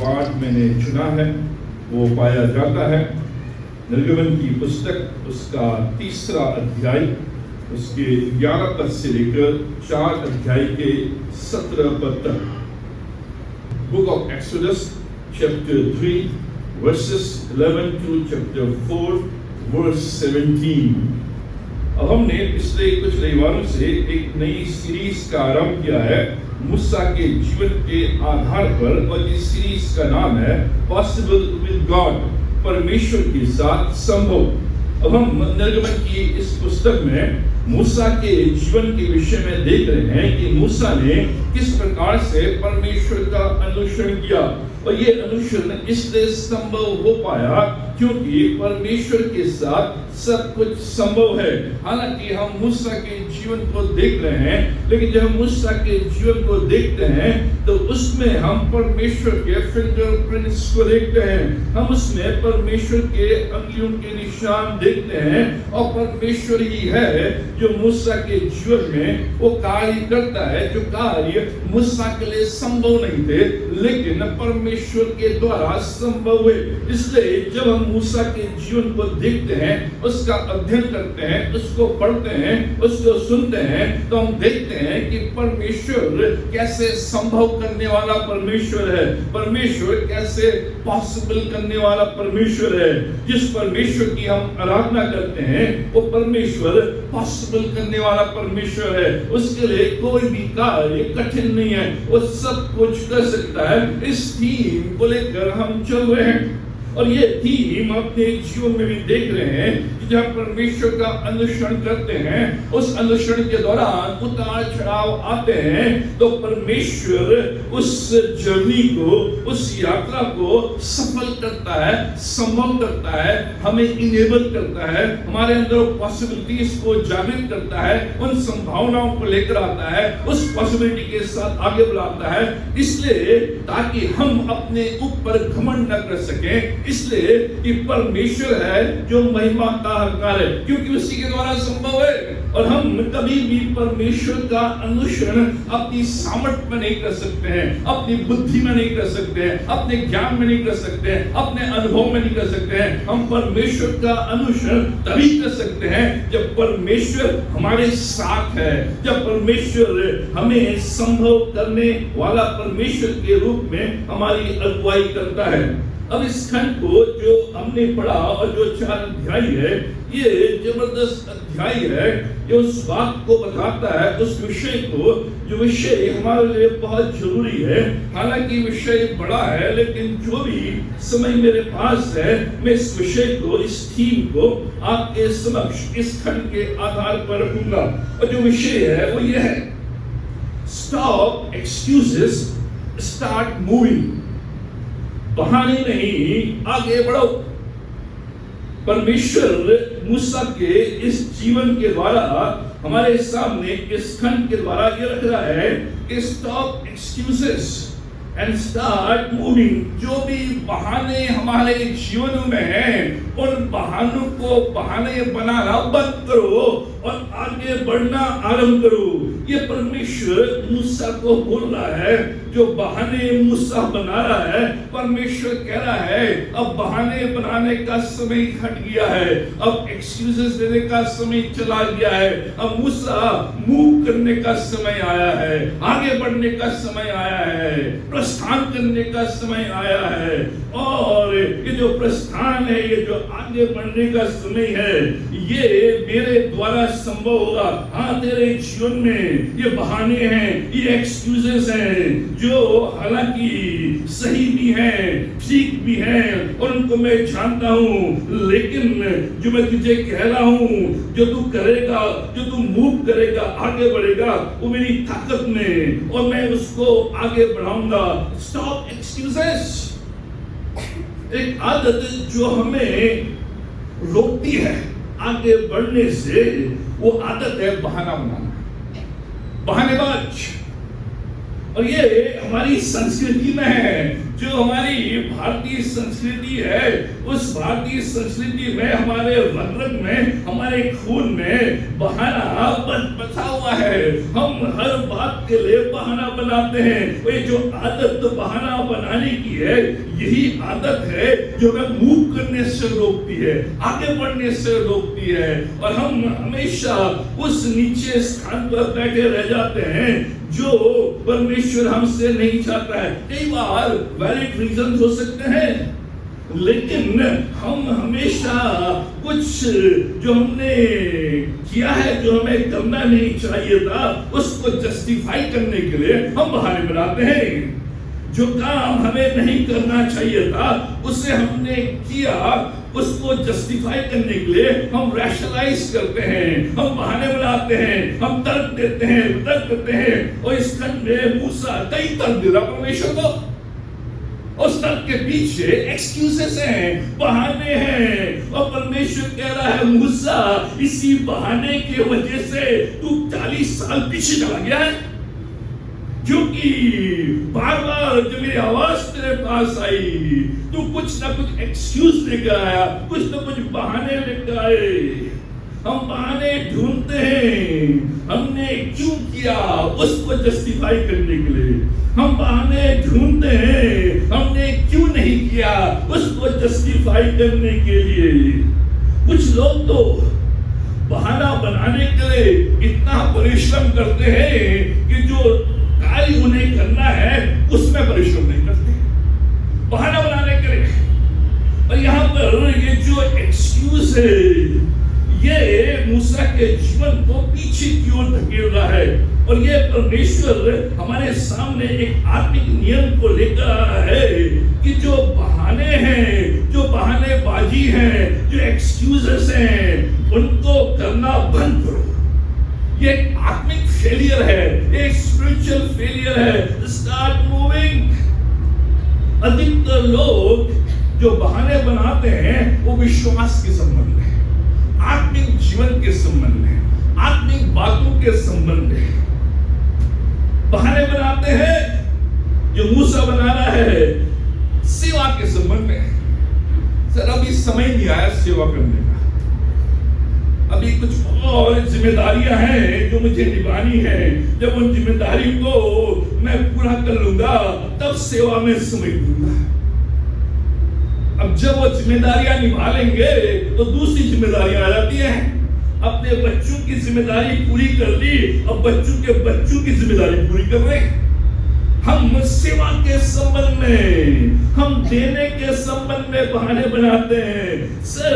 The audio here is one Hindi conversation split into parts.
पाठ मैंने चुना है वो पाया जाता है निर्गमन की पुस्तक उसका 3 अध्याय उसके 11 पद से लेकर 4 अध्याय के 17 पद तक। Book of exodus chapter 3 verses 11 to chapter 4 verse 17। अब हमने पिछले कुछ रविवारों से एक नई सीरीज का आरंभ किया है मूसा के जीवन के आधार पर, और इस सीरीज का नाम है पॉसिबल विद गॉड, परमेश्वर के साथ संभव। अब हम निर्गमन की इस पुस्तक में मूसा के जीवन के विषय में देख रहे हैं कि मूसा ने किस प्रकार से परमेश्वर का अनुसरण किया, और ये अनुसरण इसलिए संभव हो पाया क्योंकि परमेश्वर के साथ सब कुछ संभव है। हालांकि हम मूसा के जीवन को देख रहे हैं, लेकिन जब हम मूसा के जीवन को देखते हैं तो उसमें हम परमेश्वर के फिंगरप्रिंट्स को देखते हैं, हम उसमें परमेश्वर के अंगुलियों के निशान देखते हैं, और परमेश्वर ही है जो मूसा के जीवन में वो कार्य करता है जो कार्य मूसा के लिए संभव नहीं थे लेकिन परमेश्वर के द्वारा संभव हुए। इसलिए जब हम मूसा के जीवन को देखते हैं, उसका अध्ययन करते हैं, उसको पढ़ते हैं, उसको सुनते हैं, तो हम देखते हैं कि परमेश्वर कैसे संभव करने वाला परमेश्वर है, परमेश्वर कैसे पॉसिबल करने वाला परमेश्वर है। जिस परमेश्वर की हम आराधना करते हैं वो परमेश्वर पॉसिबल करने वाला परमेश्वर है। उसके लिए कोई भी कार्य कठिन नहीं है, वो सब कुछ कर सकता है। इस थीम को लेकर हम चल रहे हैं, और ये थीम अपने जीवन में भी देख रहे हैं कि जब परमेश्वर का अनुसरण करते हैं, उस अनुसरण के दौरान उतार चढ़ाव आते हैं, तो परमेश्वर उस जर्नी को, उस यात्रा को सफल करता है, संभव करता है, हमें इनेबल करता है, हमारे अंदर पॉसिबिलिटीज को जागृत करता है, उन संभावनाओं को लेकर आता है, उस पॉसिबिलिटी के साथ आगे बढ़ाता है, इसलिए ताकि हम अपने ऊपर घमंड न कर सकें, इसलिए कि परमेश्वर है जो महिमा का हकदार है, क्योंकि उसी के द्वारा संभव है। और हम कभी भी परमेश्वर का अनुसरण अपनी सामर्थ्य में नहीं कर सकते हैं, अपनी बुद्धि में नहीं कर सकते हैं, अपने ज्ञान में नहीं कर सकते हैं, अपने अनुभव में नहीं कर सकते हैं। हम परमेश्वर का अनुसरण तभी कर सकते हैं जब परमेश्वर हमारे साथ है, जब परमेश्वर हमें संभव करने वाला परमेश्वर के रूप में हमारी अगुवाई करता है। अब इस खंड को जो हमने पढ़ा और जो 4 अध्याय है, ये जबरदस्त अध्याय है, ये उस बात को बताता है, उस विषय को, जो विषय हमारे लिए बहुत जरूरी है। हालांकि विषय बड़ा है, लेकिन जो भी समय मेरे पास है, मैं इस विषय को, इस थीम को आपके समक्ष इस खंड के आधार पर रखूंगा। और जो विषय है वो ये है, स्टॉप एक्सक्यूजेस, स्टार्ट मूविंग। बहाने नहीं, आगे बढ़ो। परमेश्वर मूसा के इस जीवन के द्वारा हमारे सामने इस खंड के द्वारा ये रख रहा है कि stop excuses and start moving. जो भी बहाने हमारे जीवन में हैं, उन बहानों को बहाने बनाना बंद करो और आगे बढ़ना आरंभ करो। ये परमेश्वर मूसा को बोल रहा है, जो बहाने मूसा बना रहा है, परमेश्वर कह रहा है अब बहाने बनाने का समय हट गया है, अब एक्सक्यूजेस देने का समय चला गया है, अब मूसा मूव करने का समय आया है, आगे बढ़ने का समय आया है, प्रस्थान करने का समय आया है। और ये जो प्रस्थान है, ये जो आगे बढ़ने का समय है, ये मेरे द्वारा संभव होगा। हाँ, तेरे जीवन में ये बहाने हैं, ये एक्सक्यूजेस हैं, जो हालांकि सही भी हैं, ठीक भी हैं, और उनको मैं जानता हूं, लेकिन जो मैं तुझे कह रहा हूं, जो तू करेगा, जो तू मूव करेगा, आगे बढ़ेगा, वो मेरी ताकत में, और मैं उसको आगे बढ़ाऊंगा। Stop excuses. एक आदत जो हमें रोकती है आगे बढ़ने से, वो आदत है बहाना बनाना, बहानेबाज। और ये हमारी संस्कृति में है। जो हमारी भारतीय संस्कृति है, उस भारतीय संस्कृति में हमारे रग में, हमारे खून में बहाना बसा हुआ है। हम हर बात के लिए बहाना बनाते हैं। ये जो आदत बहाना बनाने की है, यही आदत है जो हमें मूव करने से रोकती है, आगे बढ़ने से रोकती है, और हम हमेशा उस नीचे स्थान पर बैठे रह जाते हैं जो परमेश्वर हमसे नहीं चाहता है। कई बार वैलिड रीजन हो सकते हैं, लेकिन हम हमेशा कुछ जो हमने किया है, जो हमें करना नहीं चाहिए था, उसको जस्टिफाई करने के लिए हम बहाने बनाते हैं। जो काम हमें नहीं करना चाहिए था, उसे हमने किया, उसको जस्टिफाई करने के लिए हम रैशनलाइज करते हैं, हम बहाने बनाते हैं, हम तर्क देते हैं। और इस खंड में मूसा कई तर्क दे रहा परमेश्वर को। उस तर्क के पीछे एक्सक्यूजेस हैं, बहाने हैं, और परमेश्वर कह रहा है मूसा, इसी बहाने की वजह से तू 40 साल पीछे चला गया है, क्योंकि बार बार जब मेरी आवाज तेरे पास आई, तू कुछ ना कुछ एक्सक्यूज लेकर आया, कुछ ना कुछ बहाने लेकर आए। हम बहाने ढूंढते हैं, हमने क्यों किया उसको जस्टिफाई करने के लिए। हम बहाने ढूंढते हैं, हमने क्यों नहीं किया उसको जस्टिफाई करने के लिए। कुछ लोग तो बहाना बनाने के लिए इतना परिश्रम करते हैं कि जो कार्य उन्हें करना है उसमें परिश्रम नहीं करते, बहाना बनाने के लिए। और यहाँ पर ये जो एक्सक्यूज है, ये मूसा के जीवन को पीछे की ओर धकेल रहा है। और ये परमेश्वर हमारे सामने एक आत्मिक नियम को लेकर आ रहा है कि जो बहाने हैं, जो बहानेबाजी हैं, जो एक्सक्यूजेस हैं, उनको करना बंद करो। ये एक आत्मिक फेलियर है, एक स्पिरिचुअल फेलियर है। Start moving. अधिकतर लोग जो बहाने बनाते हैं वो विश्वास के संबंध में, आत्मिक जीवन के संबंध में, आत्मिक बातों के संबंध में बहाने बनाते हैं। जो मूसा बना रहा है सेवा के संबंध में, सर अभी समय नहीं आया सेवा करने का, अभी कुछ और जिम्मेदारियां हैं जो मुझे निभानी है। जब उन जिम्मेदारी को मैं पूरा कर लूंगा तब सेवा में समय दूंगा। अब जब वो जिम्मेदारियां निभा लेंगे तो दूसरी जिम्मेदारियां आ जाती हैं। अपने बच्चों की जिम्मेदारी पूरी कर ली, अब बच्चों के बच्चों की जिम्मेदारी पूरी कर रहे हैं। हम सेवा के संबंध में, हम देने के संबंध में बहाने बनाते हैं। सर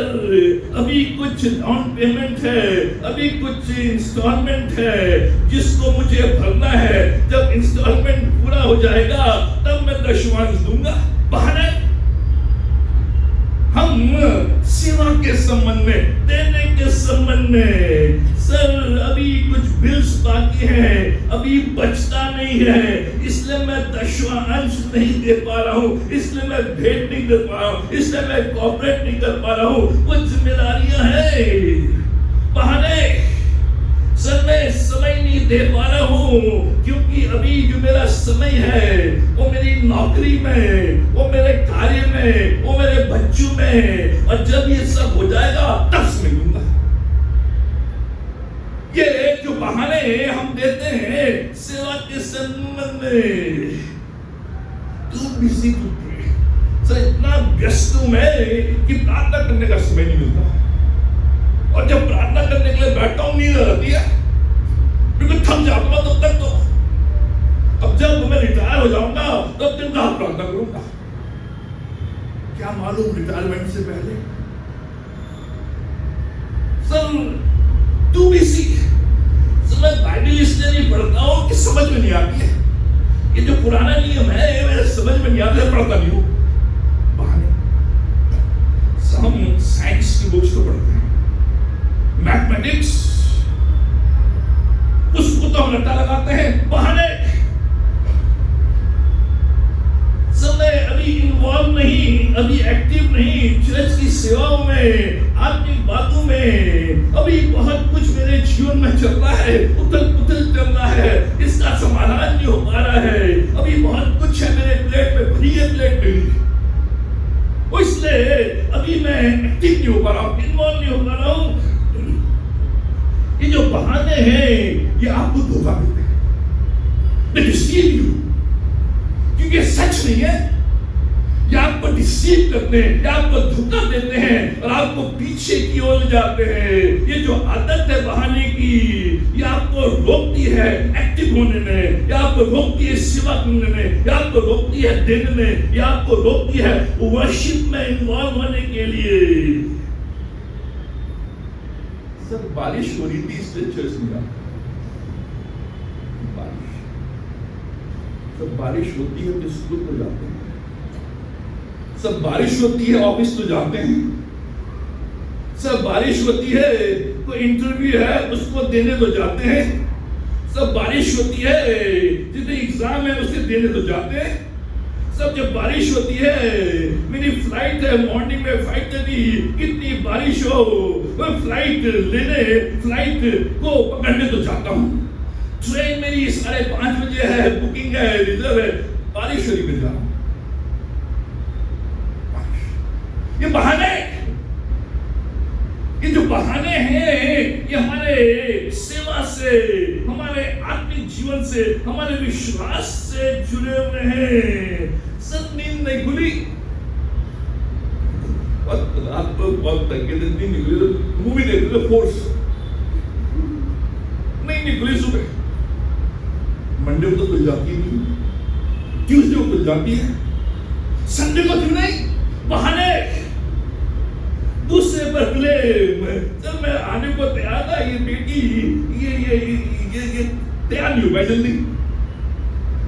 अभी कुछ डाउन पेमेंट है, अभी कुछ इंस्टॉलमेंट है जिसको मुझे भरना है, जब इंस्टॉलमेंट पूरा हो जाएगा तब मैं दशमांश दूंगा। बहाने। हम सेवा के संबंध में, देने के संबंध में, सर अभी कुछ बिल्स बाकी हैं, अभी बचता नहीं है, इसलिए मैं दशमांश नहीं दे पा रहा हूँ, इसलिए मैं भेंट नहीं दे पा रहा हूँ, इसलिए मैं कॉपरेट नहीं कर पा रहा हूँ। वो जिम्मेदारियां हैं, बहाने। सर मैं समय नहीं दे पा रहा हूँ क्योंकि अभी जो मेरा समय है वो मेरी नौकरी में, वो मेरे कार्य में, वो मेरे बच्चों में, और जब ये सब हो जाएगा तब समय दूंगा। ये जो बहाने हम देते हैं सेवा के संबंध में, तू बिजी तू सर इतना व्यस्त हूं मैं कि प्रार्थना करने का समय नहीं मिलता, और जब प्रार्थना करने के लिए बैठता हूं नींद आती है क्योंकि थक जाता हूं तब तक। तो अब जब मैं रिटायर हो जाऊंगा तब दिन रात प्रार्थना करूंगा। क्या मालूम रिटायरमेंट से पहले सर तू भी सीख। मैं बाइबल इसलिए नहीं पढ़ता हूं कि समझ में नहीं आती है। ये जो पुराना नियम है मेरे समझ में नहीं आता है, पढ़ता नहीं हूं। बहाने। हम साइंस की बुक्स तो पढ़ते हैं, मैथमेटिक्स उसको तो हम रट्टा लगाते हैं। बहाने। समय अभी इन्वॉल्व नहीं, अभी एक्टिव नहीं चर्च की सेवाओं में, आत्मिक बातों में। अभी बहुत कुछ मेरे जीवन में चल रहा है, उथल पुथल चल रहा है, इसका समाधान नहीं हो पा रहा है। अभी बहुत कुछ है मेरे प्लेट में भरी है, प्लेट मेरी, वो इसलिए अभी मैं एक्टिव नहीं हो पा रहा हूं, इन्वॉल्व नहीं हो पा रहा हूं। ये जो बहाने हैं ये आपको धोखा देते हैं, they deceive you, क्योंकि ये सच नहीं है। ये आपको डिसीव करते हैं, ये आपको धोखा देते हैं और आपको पीछे की ओर ले जाते हैं। ये जो आदत है बहाने की, ये आपको रोकती है एक्टिव होने में, ये आपको रोकती है सेवा करने में, ये आपको रोकती है देने में, ये आपको रोकती है वर्शिप में इन्वॉल्व होने के लिए। सर बारिश हो रही थी इसलिए चर्च में आ, सब बारिश होती है तो स्कूल को जाते हैं, सब बारिश होती है ऑफिस तो जाते हैं, सब बारिश होती है कोई इंटरव्यू है उसको देने तो जाते हैं, सब बारिश होती है जितने एग्जाम है उसके देने तो जाते हैं, सब जब बारिश होती है, मेरी फ्लाइट है मॉर्निंग में 5:30, कितनी बारिश हो मैं फ्लाइट लेने, फ्लाइट को पकड़ने तो जाता हूँ, ट्रेन मेरी 5:30 बजे है, बुकिंग है, रिजर्व है, बारिश हो रही मिल जाऊँ। ये बहाने, ये जो बहाने हैं ये हमारे सेवा से, हमारे आत्मिक जीवन से, हमारे विश्वास से जुड़े हुए हैं। सब नींद नहीं खुली, रात को बहुत तंगे दिन नहीं निकली, मूवी देख रहे थे फोर्स, नहीं निकली सुबह, मंडे को तो खुल जाती नहीं, ट्यूसडे को खुल जाती है, संडे को क्यों नहीं? बहाने, दूसरे पर ब्लेम। जब मैं आने को तैयार था, ये बेटी ये तैयार नहीं हुआ जल्दी,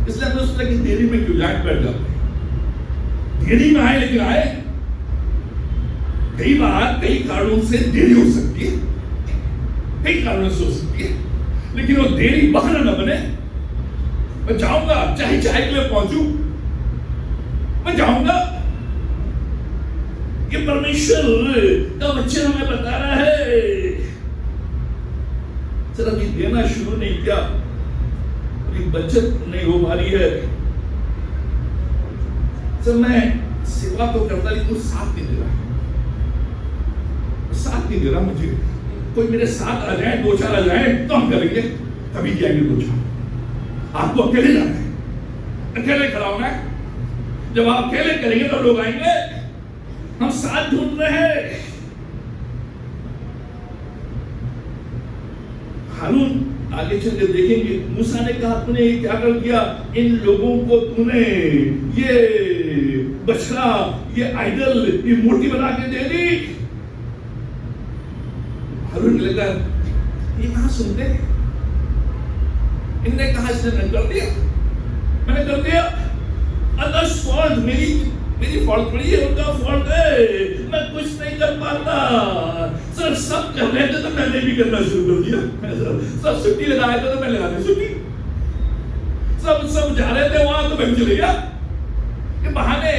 इसलिए हमने सोचा कि देरी में क्यों जाए, बैठ जाते, देरी में आए लेकिन आए। कई बार कई कारणों से देरी हो सकती है, कई कारणों से हो सकती है, लेकिन वो देरी बहाना न बने। मैं जाऊंगा, चाहे चाय के लिए पहुंचूं, मैं जाऊंगा। ये परमेश्वर का वचन हमें बता रहा है। सर अभी देना शुरू नहीं किया, अभी बचत नहीं हो पा रही है। सर मैं सेवा तो करता लेकिन साथ नहीं दे रहा, साथ नहीं दे रहा मुझे। कोई मेरे साथ आ जाए, 2-4 आ जाए तो हम करेंगे, तभी जाएंगे 2-4। आपको अकेले जाना है, अकेले खड़ा होना है। जब आप अकेले करेंगे तो लोग आएंगे। हम साथ ढूंढ रहे हैं। हारून आगे चल के देखेंगे, मूसा ने कहा तूने क्या कर दिया, इन लोगों को तूने ये बछड़ा, ये आइडल, ये मूर्ति बना के दे दी। हारून ने लगा ये कहां सुनते, इनने कहा इसने कर दिया, मैंने कर दिया। अदर्स फॉल्ट, मेरी फॉल्ट थोड़ी है, उनका फॉल्ट है, मैं कुछ नहीं कर पाता। सर सब कर रहे थे तो मैंने भी करना शुरू कर दिया। सब छुट्टी लगा रहे थे तो मैं लगा दी छुट्टी, सब जा रहे थे वहां तो मैं चले गया। ये बहाने,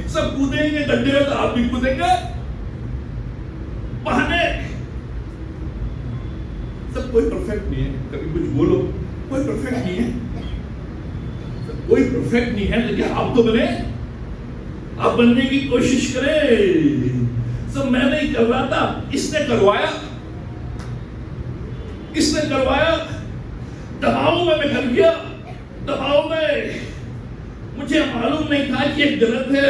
सब कूदेंगे गड्ढे में तो आप भी कूदेंगे, बहाने। सब कोई परफेक्ट नहीं है, कभी कुछ बोलो, कोई परफेक्ट नहीं है, कोई परफेक्ट नहीं है, लेकिन आप तो बने, आप बनने की कोशिश करें। सब मैं नहीं कर रहा था, इसने करवाया, इसने करवाया, दबाव में मैं कर गया, दबाव में। मुझे मालूम नहीं था कि ये गलत है,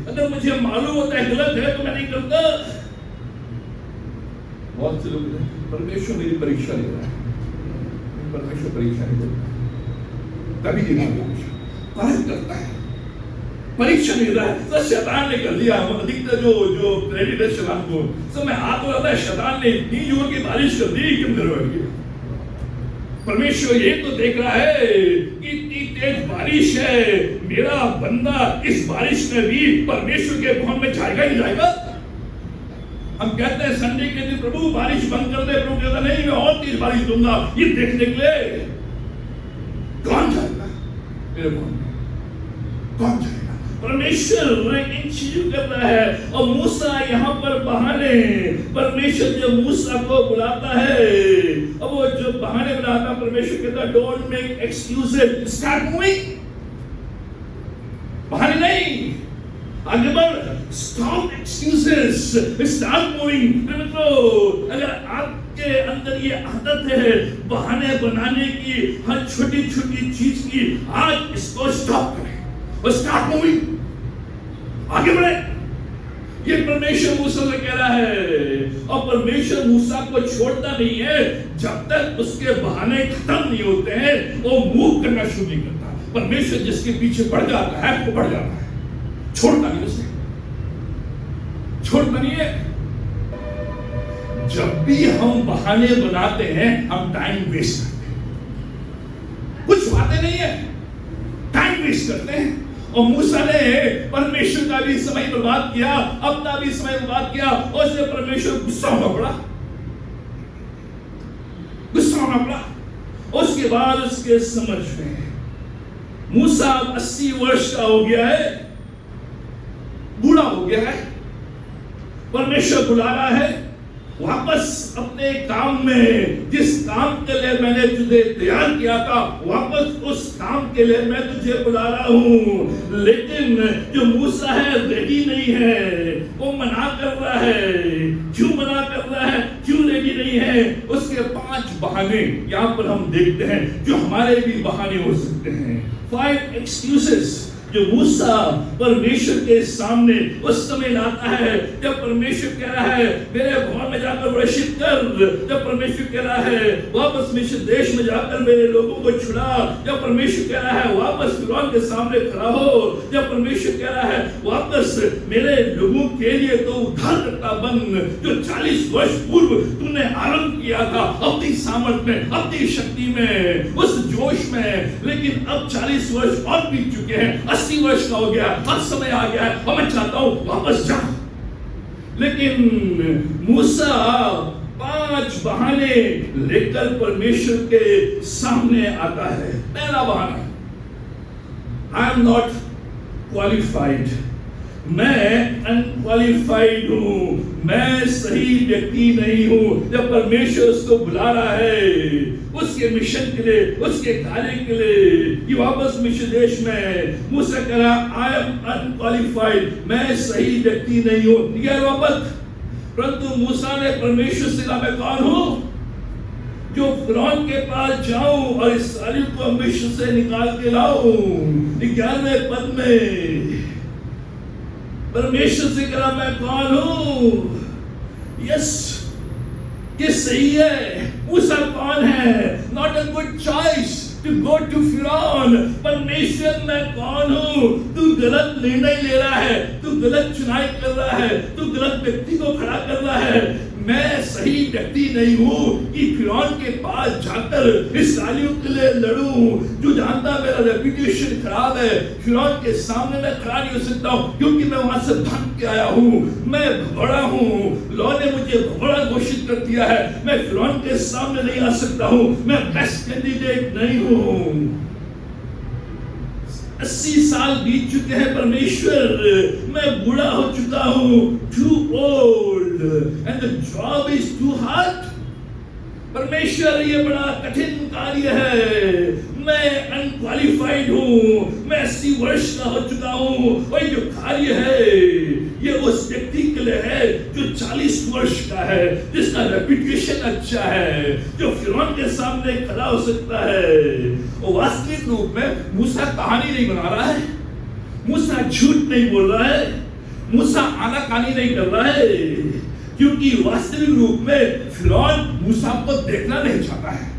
अगर मुझे मालूम होता है गलत है तो मैं नहीं करता। बहुत से लोग परमेश्वर मेरी परीक्षा ले रहा है, परमेश्वर परीक्षा नहीं लेता, तभी करता है, परीक्षा नहीं रहा है। तो शैतान ने कर दिया, अधिकतर जो क्रेडिट है शैतान को। सब मैं हाथ हो रहा था, शैतान ने इतनी जोर की बारिश कर दी कि अंदर बैठ गया। परमेश्वर ये तो देख रहा है कि इतनी तेज बारिश है, मेरा बंदा इस बारिश में भी परमेश्वर के भवन में जाएगा ही जाएगा। हम कहते हैं संडे के दिन प्रभु बारिश बंद कर दे, प्रभु कहता नहीं मैं और तेज बारिश दूंगा। ये देखने के लिए कौन जाएगा मेरे भवन में, कौन जाएगा? परमेश्वर इन चीजों कर रहा है। और मूसा यहाँ पर बहाने, परमेश्वर जब मूसा को बुलाता है, अब वो जो बहाने बनाता, परमेश्वर कहता don't make excuses, start moving. नहीं नहीं, आगे बढ़, स्टॉप एक्सक्यूजेस, स्टार्ट मूविंग। अगर आपके अंदर ये आदत है बहाने बनाने की, हर छोटी छोटी चीज की, आज इसको स्टॉप करें और स्टार्ट मूविंग, आगे बढ़े। ये परमेश्वर मूसा से कह रहा है, और परमेश्वर मूसा को छोड़ता नहीं है जब तक उसके बहाने खत्म नहीं होते हैं, वो मूव करना शुरू नहीं करता। परमेश्वर जिसके पीछे बढ़ जाता है वो बढ़ जाता है, छोड़ता नहीं उसे, छोड़ता नहीं है। जब भी हम बहाने बनाते हैं हम टाइम वेस्ट करते हैं, कुछ बातें नहीं है, टाइम वेस्ट करते हैं। और मूसा ने परमेश्वर का भी समय बर्बाद किया, अपना भी समय बर्बाद किया, और उससे परमेश्वर गुस्सा होना पड़ा, गुस्सा होना पड़ा। उसके बाद उसके समझ में मूसा 80 वर्ष का हो गया है, बूढ़ा हो गया है, परमेश्वर बुला रहा है वापस अपने काम में, जिस काम के लिए मैंने तुझे तैयार किया था, वापस उस काम के लिए मैं तुझे बुला रहा हूं। लेकिन जो मूसा है रेडी नहीं है, वो मना कर रहा है। क्यों मना कर रहा है, क्यों रेडी नहीं है? उसके 5 बहाने यहां पर हम देखते हैं जो हमारे भी बहाने हो सकते हैं। 5 एक्सक्यूजेस जो मूसा परमेश्वर के सामने उस समय लाता है जब परमेश्वर कह रहा है मेरे भवन में जाकर वर्शिप कर, जब परमेश्वर कह रहा है वापस मिस्र देश में जाकर मेरे लोगों को छुड़ा, जब परमेश्वर कह रहा है वापस फिरौन के सामने खड़ा हो, जब परमेश्वर कह रहा है वापस मेरे लोगों के लिए तो उद्धारकर्ता बन, जो 40 वर्ष पूर्व तूने आरंभ किया था अपनी सामर्थ में, अपनी शक्ति में, उस जोश में। लेकिन अब 40 वर्ष और बीत चुके हैं, 80 वर्ष का हो गया, अब समय आ गया है और मैं चाहता हूं वापस जा। लेकिन मूसा 5 बहाने लेकर परमेश्वर के सामने आता है। पहला बहाना, आई एम नॉट क्वालिफाइड, मैं अनक्वालिफाइड हूं, मैं सही व्यक्ति नहीं हूं। जब परमेश्वर उसको बुला रहा है उसके मिशन के लिए, उसके कार्य के लिए, कि वापस मिस्र देश में, मूसा कह रहा आई एम अनक्वालिफाइड, मैं सही व्यक्ति नहीं हूं, ठीक है वापस। परंतु मूसा ने परमेश्वर से कहा मैं कौन हूं जो फिरौन के पास जाऊं और इस्राएलियों को मिस्र से निकाल के लाऊं। 11वें पद में परमेश्वर से कहा मैं कौन हूं। यस, ये सही है। मूसा कौन है? Not a good choice to go to फिरौन। परमेश्वर मैं कौन हूं? तू गलत निर्णय ले रहा है, तू गलत चुनाव कर रहा है, तू गलत व्यक्ति को खड़ा कर रहा है। मैं सही व्यक्ति नहीं हूं कि फिरौन के पास जाकर इस्राएलियों के लिए लड़ूं, जो जानता मेरा रेपुटेशन खराब है। फिरौन के सामने मैं खड़ा नहीं हो सकता हूं क्योंकि मैं वहां से भाग के आया हूं, मैं भगोड़ा हूं, लॉ ने मुझे भगोड़ा घोषित कर दिया है, मैं फिरौन के सामने नहीं आ सकता हूं, मैं बेस्ट कैंडिडेट नहीं हूं। 80 साल बीत चुके हैं परमेश्वर, मैं बूढ़ा हो चुका हूं, too old and the job is too hard। परमेश्वर ये बड़ा कठिन कार्य है, मैं अनक्वालिफाइड हूं, मैं 80 वर्ष का हो चुका हूं, और ये जो कार्य है ये उस व्यक्ति के लिए है जो 40 वर्ष का है, जिसका रेपुटेशन अच्छा है, जो फिरौन के सामने खड़ा हो सकता है। और वास्तविक रूप में मूसा कहानी नहीं बना रहा है, मूसा झूठ नहीं बोल रहा है, मूसा आनाकानी नहीं कर रहा है, क्योंकि वास्तविक रूप में फिरौन मूसा को देखना नहीं चाहता है।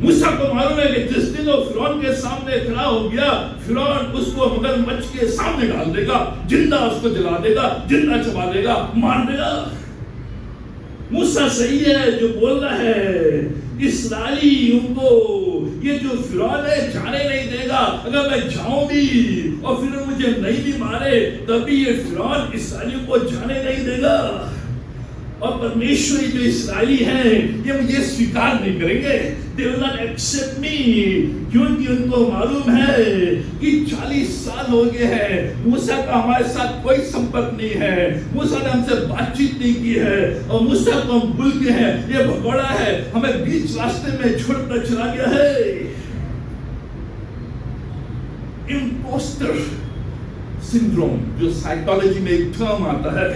मूसा को मालूम है कि जिस दिन वो फिरौन के सामने खड़ा हो गया, फिरौन उसको मगरमच्छ के सामने डाल देगा, जिंदा उसको जला देगा, जिंदा चबा देगा, मार देगा। मूसा सही है जो बोल रहा है, इस्राएलियों को ये जो फिरौन है जाने नहीं देगा। अगर मैं जाऊं भी और फिर मुझे नहीं भी मारे तभी ये फिरौन इस्राएलियों को जाने नहीं देगा। और परमेश्वर जो इस्राएली हैं ये मुझे स्वीकार नहीं करेंगे, they will not accept me, क्योंकि उनको मालूम है कि 40 साल हो गए हैं, मूसा का हमारे साथ कोई संपर्क नहीं है, मूसा ने हमसे बातचीत नहीं की है, और मूसा को हम भूल गए हैं, ये भगोड़ा है, हमें बीच रास्ते में छोड़कर चला गया है। इम्पोस्टर सिंड्रोम, जो साइकोलॉजी में एक टर्म आता है,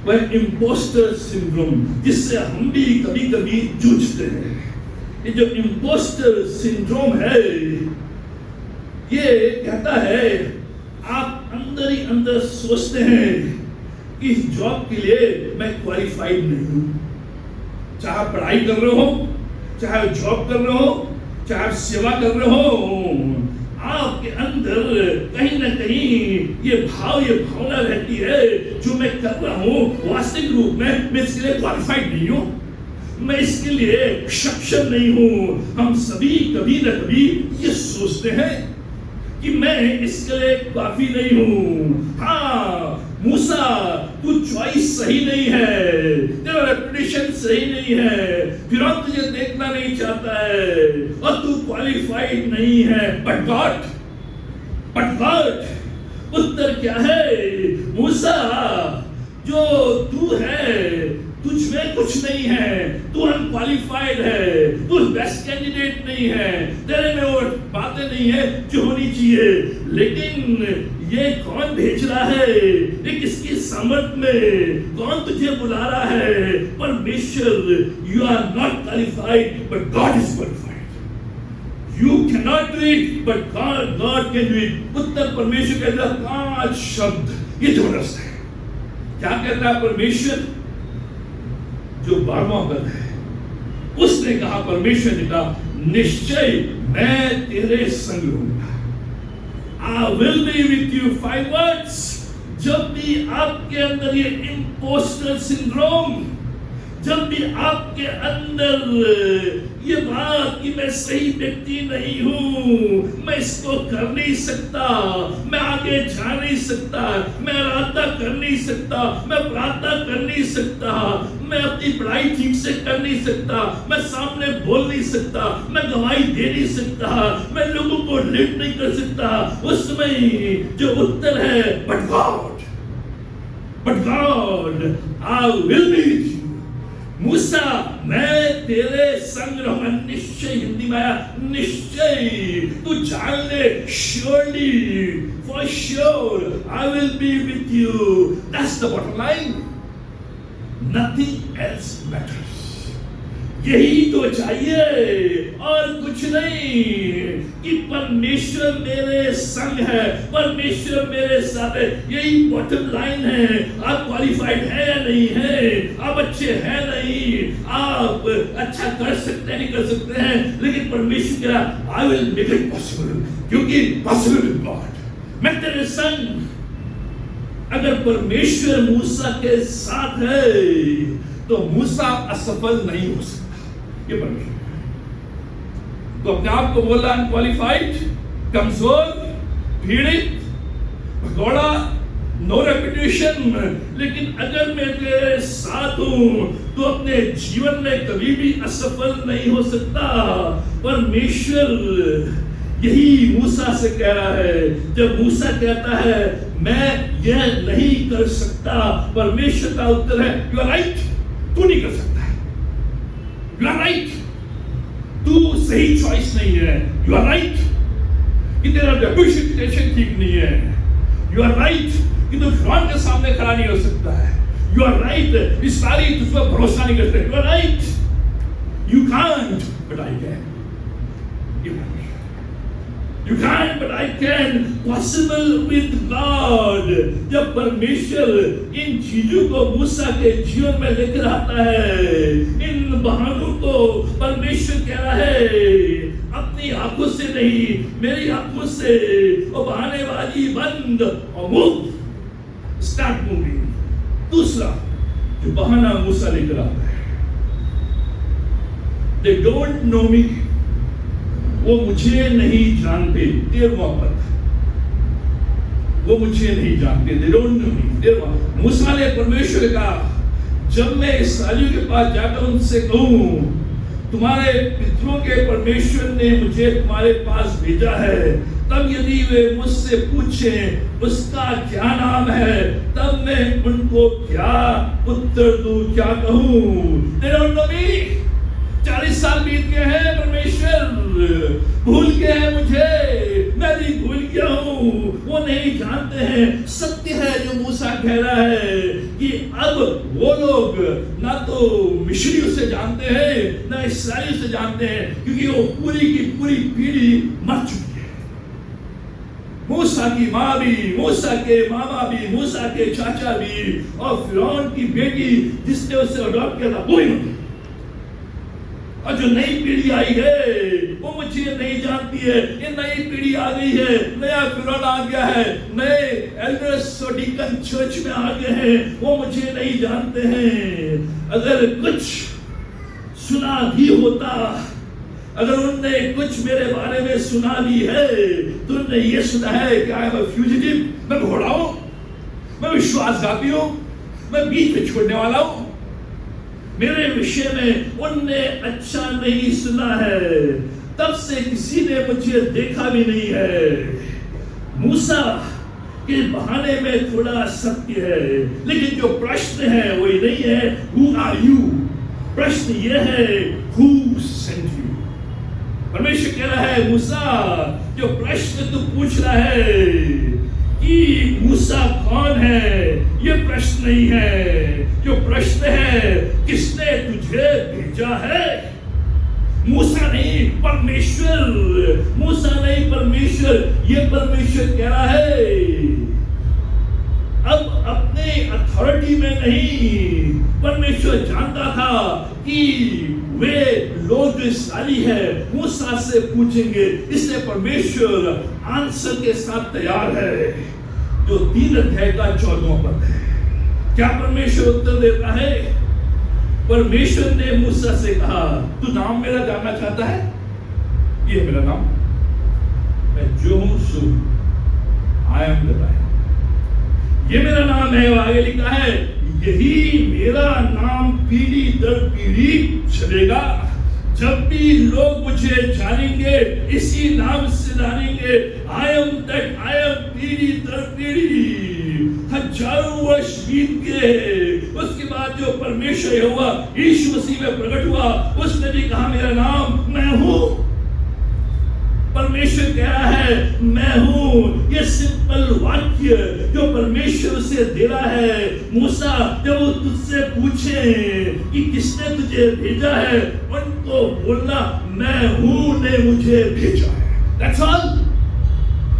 वह इम्पोस्टर सिंड्रोम, जिससे हम भी कभी कभी जूझते हैं। ये जो इम्पोस्टर सिंड्रोम है, ये कहता है, आप अंदर ही अंदर सोचते हैं कि इस जॉब के लिए मैं क्वालिफाइड नहीं हूं। चाहे आप पढ़ाई कर रहे हो, चाहे जॉब कर रहे हो, चाहे आप सेवा कर रहे हो, आपके अंदर कहीं ना कहीं ये भावना रहती है, जो मैं कर रहा हूं वास्तविक रूप में मैं इसके लिए क्वालिफाइड नहीं हूं, मैं इसके लिए सक्षम नहीं हूं। हम सभी कभी न कभी ये सोचते हैं कि मैं इसके लिए काफी नहीं हूं। हाँ मूसा, तू चॉइस सही नहीं है, तेरा रेपुटेशन सही नहीं है, फिरौन तुझे देखना नहीं चाहता है और तू क्वालिफाइड नहीं है। बट गॉड उत्तर क्या है? मूसा, जो तू है, तुझ में कुछ नहीं है, तू अनक्वालिफाइड है, तू बेस्ट कैंडिडेट नहीं है, तेरे में वो बातें नहीं है जो होनी चाहिए। लेकिन ये कौन भेज रहा है? ये किसकी सामर्थ में कौन तुझे बुला रहा है? परमेश्वर। You are not qualified but God is qualified. You cannot do it, but God can do it। उत्तर परमेश्वर कहता है 5 शब्द, ये जबरदस्त है। क्या कहता है परमेश्वर? जो 12वां पद है, उसने कहा, परमेश्वर ने कहा, निश्चय मैं तेरे संग रहूंगा। I will be with you। 5 words। जब भी आपके अंदर ये इम्पोस्टर सिंड्रोम, जब भी आपके अंदर ये बात कि मैं सही व्यक्ति नहीं हूं, मैं इसको कर नहीं सकता, मैं आगे जा नहीं सकता, मैं आराधना कर नहीं सकता, मैं प्रार्थना कर नहीं सकता, मैं अपनी पढ़ाई ठीक से कर नहीं सकता, मैं सामने बोल नहीं सकता, मैं गवाही दे नहीं सकता, मैं लोगों को लीड नहीं कर सकता, उस समय जो उत्तर है, but God I will be with you. मूसा, मैं तेरे संग रहूंगा। निश्चय, हिंदी में आया निश्चय, तू जान ले, surely, for sure I will B with you. That's the bottom line. Nothing else matters. यही तो चाहिए और कुछ नहीं, कि परमेश्वर मेरे संग है, परमेश्वर मेरे साथ है। यही बॉटम लाइन है। आप क्वालिफाइड है या नहीं है, आप अच्छे हैं नहीं, आप अच्छा कर सकते हैं नहीं कर सकते हैं, लेकिन परमेश्वर कह I will make it possible, क्योंकि पॉसिबल विद गॉड। मैं तेरे संग। अगर परमेश्वर मूसा के साथ है तो मूसा असफल नहीं हो सकता। ये परमेश्वर तो अपने आप को बोला अनक्वालिफाइड, कमजोर, पीड़ित, भगोड़ा, नो रेपुटेशन, लेकिन अगर मैं तेरे साथ हूं तो अपने जीवन में कभी भी असफल नहीं हो सकता। परमेश्वर यही मूसा से कह रहा है। जब मूसा कहता है मैं यह नहीं कर सकता, परमेश्वर का उत्तर है यू आर राइट, तू नहीं कर सकता है, यू आर राइट, तू सही चॉइस नहीं है, यू आर राइट कि तेरा रेपुटेशन ठीक नहीं है, यू आर राइट कि तू फिरौन के सामने खड़ा नहीं हो सकता है, यू आर राइट इस सारी तुझ पर भरोसा नहीं करते, you are right, you can't but I can, you can't but I can, possible with God। जब परमेश्वर इन चीजों को मूसा के जीवन में लेकर आता है, इन बहानों को परमेश्वर कह रहा है अपनी आंखों से नहीं, मेरी आंखों से वो बहानेबाजी बंद और मूव, स्टार्ट मूविंग। दूसरा जो बहाना मूसा लेकर आता है, they don't know me, वो मुझे नहीं जानते। 13वां पद, वो मुझे नहीं जानते, they don't know me। 13वां, मूसा ने परमेश्वर का जब मैं इस्राएलियों के पास जाकर उनसे कहूं तुम्हारे पितरों के परमेश्वर ने मुझे तुम्हारे पास भेजा है, तब यदि वे मुझसे पूछें उसका क्या नाम है, तब मैं उनको क्या उत्तर दूं, क्या कहूं। They don't know me। 40 साल बीत गए हैं, परमेश्वर भूल गए हैं मुझे, मैं भी भूल गया हूँ। वो नहीं जानते हैं। सत्य है जो मूसा कह रहा है कि अब वो लोग ना तो मिस्रियों से जानते हैं ना इस्राएलियों से जानते हैं, क्योंकि वो पूरी की पूरी पीढ़ी मर चुकी है। मूसा की माँ भी, मूसा के मामा भी, मूसा के चाचा भी, और फिरौन की बेटी जिसने उसे अडॉप्ट किया था वो ही मर गई। और जो नई पीढ़ी आई है वो मुझे नहीं जानती है। ये नई पीढ़ी आ गई है, नया फिरौन आ गया है, नए एल्डर्स और डीकन चर्च में आ गए हैं, वो मुझे नहीं जानते हैं। अगर कुछ सुना भी होता, अगर उनने कुछ मेरे बारे में सुना ली है, तो उनने ये सुना है कि आई एम अ फ्यूजिटिव, मैं घोड़ा हूं, मैं विश्वासघाती हूं, मैं बीच में छोड़ने वाला हूं। मेरे विषय में उनने अच्छा नहीं सुना है, तब से किसी ने मुझे देखा भी नहीं है। मूसा के बहाने में थोड़ा सत्य है, लेकिन जो प्रश्न है वो ये नहीं है हु आर यू, प्रश्न ये है हु सेंट यू। परमेश्वर कह रहा है मूसा, जो प्रश्न तू पूछ रहा है कि मूसा कौन है, ये प्रश्न नहीं है। जो प्रश्न है किसने तुझे भेजा है। मूसा नहीं परमेश्वर, मूसा नहीं परमेश्वर। ये परमेश्वर कह रहा है अब अपने अथॉरिटी में नहीं। परमेश्वर जानता था कि वे लोग जो इस्राएली है मूसा से पूछेंगे, इसलिए परमेश्वर आंसर के साथ तैयार है। जो 3 अध्याय का 14वां पद है, क्या परमेश्वर उत्तर देता है? परमेश्वर ने मूसा से कहा, तू नाम मेरा जानना चाहता है? ये है मेरा नाम, मैं जो हूं सो I am the I am. ये मेरा नाम है। आगे लिखा है यही मेरा नाम पीढ़ी दर पीढ़ी चलेगा। जब भी लोग मुझे जानेंगे इसी नाम से जानेंगे, I am that I am, पीढ़ी दर पीढ़ी। हजारों वर्ष बीत गए, उसके बाद जो परमेश्वर यहोवा यीशु मसीह में प्रकट हुआ, उसने भी कहा मेरा नाम मैं हूं। परमेश्वर कह रहा है मैं हूं। ये सिंपल वाक्य जो परमेश्वर उसे दे रहा है, मूसा जब वो तुझसे पूछे कि किसने तुझे भेजा है, उनको बोलना मैं हूं ने मुझे भेजा है। That's all।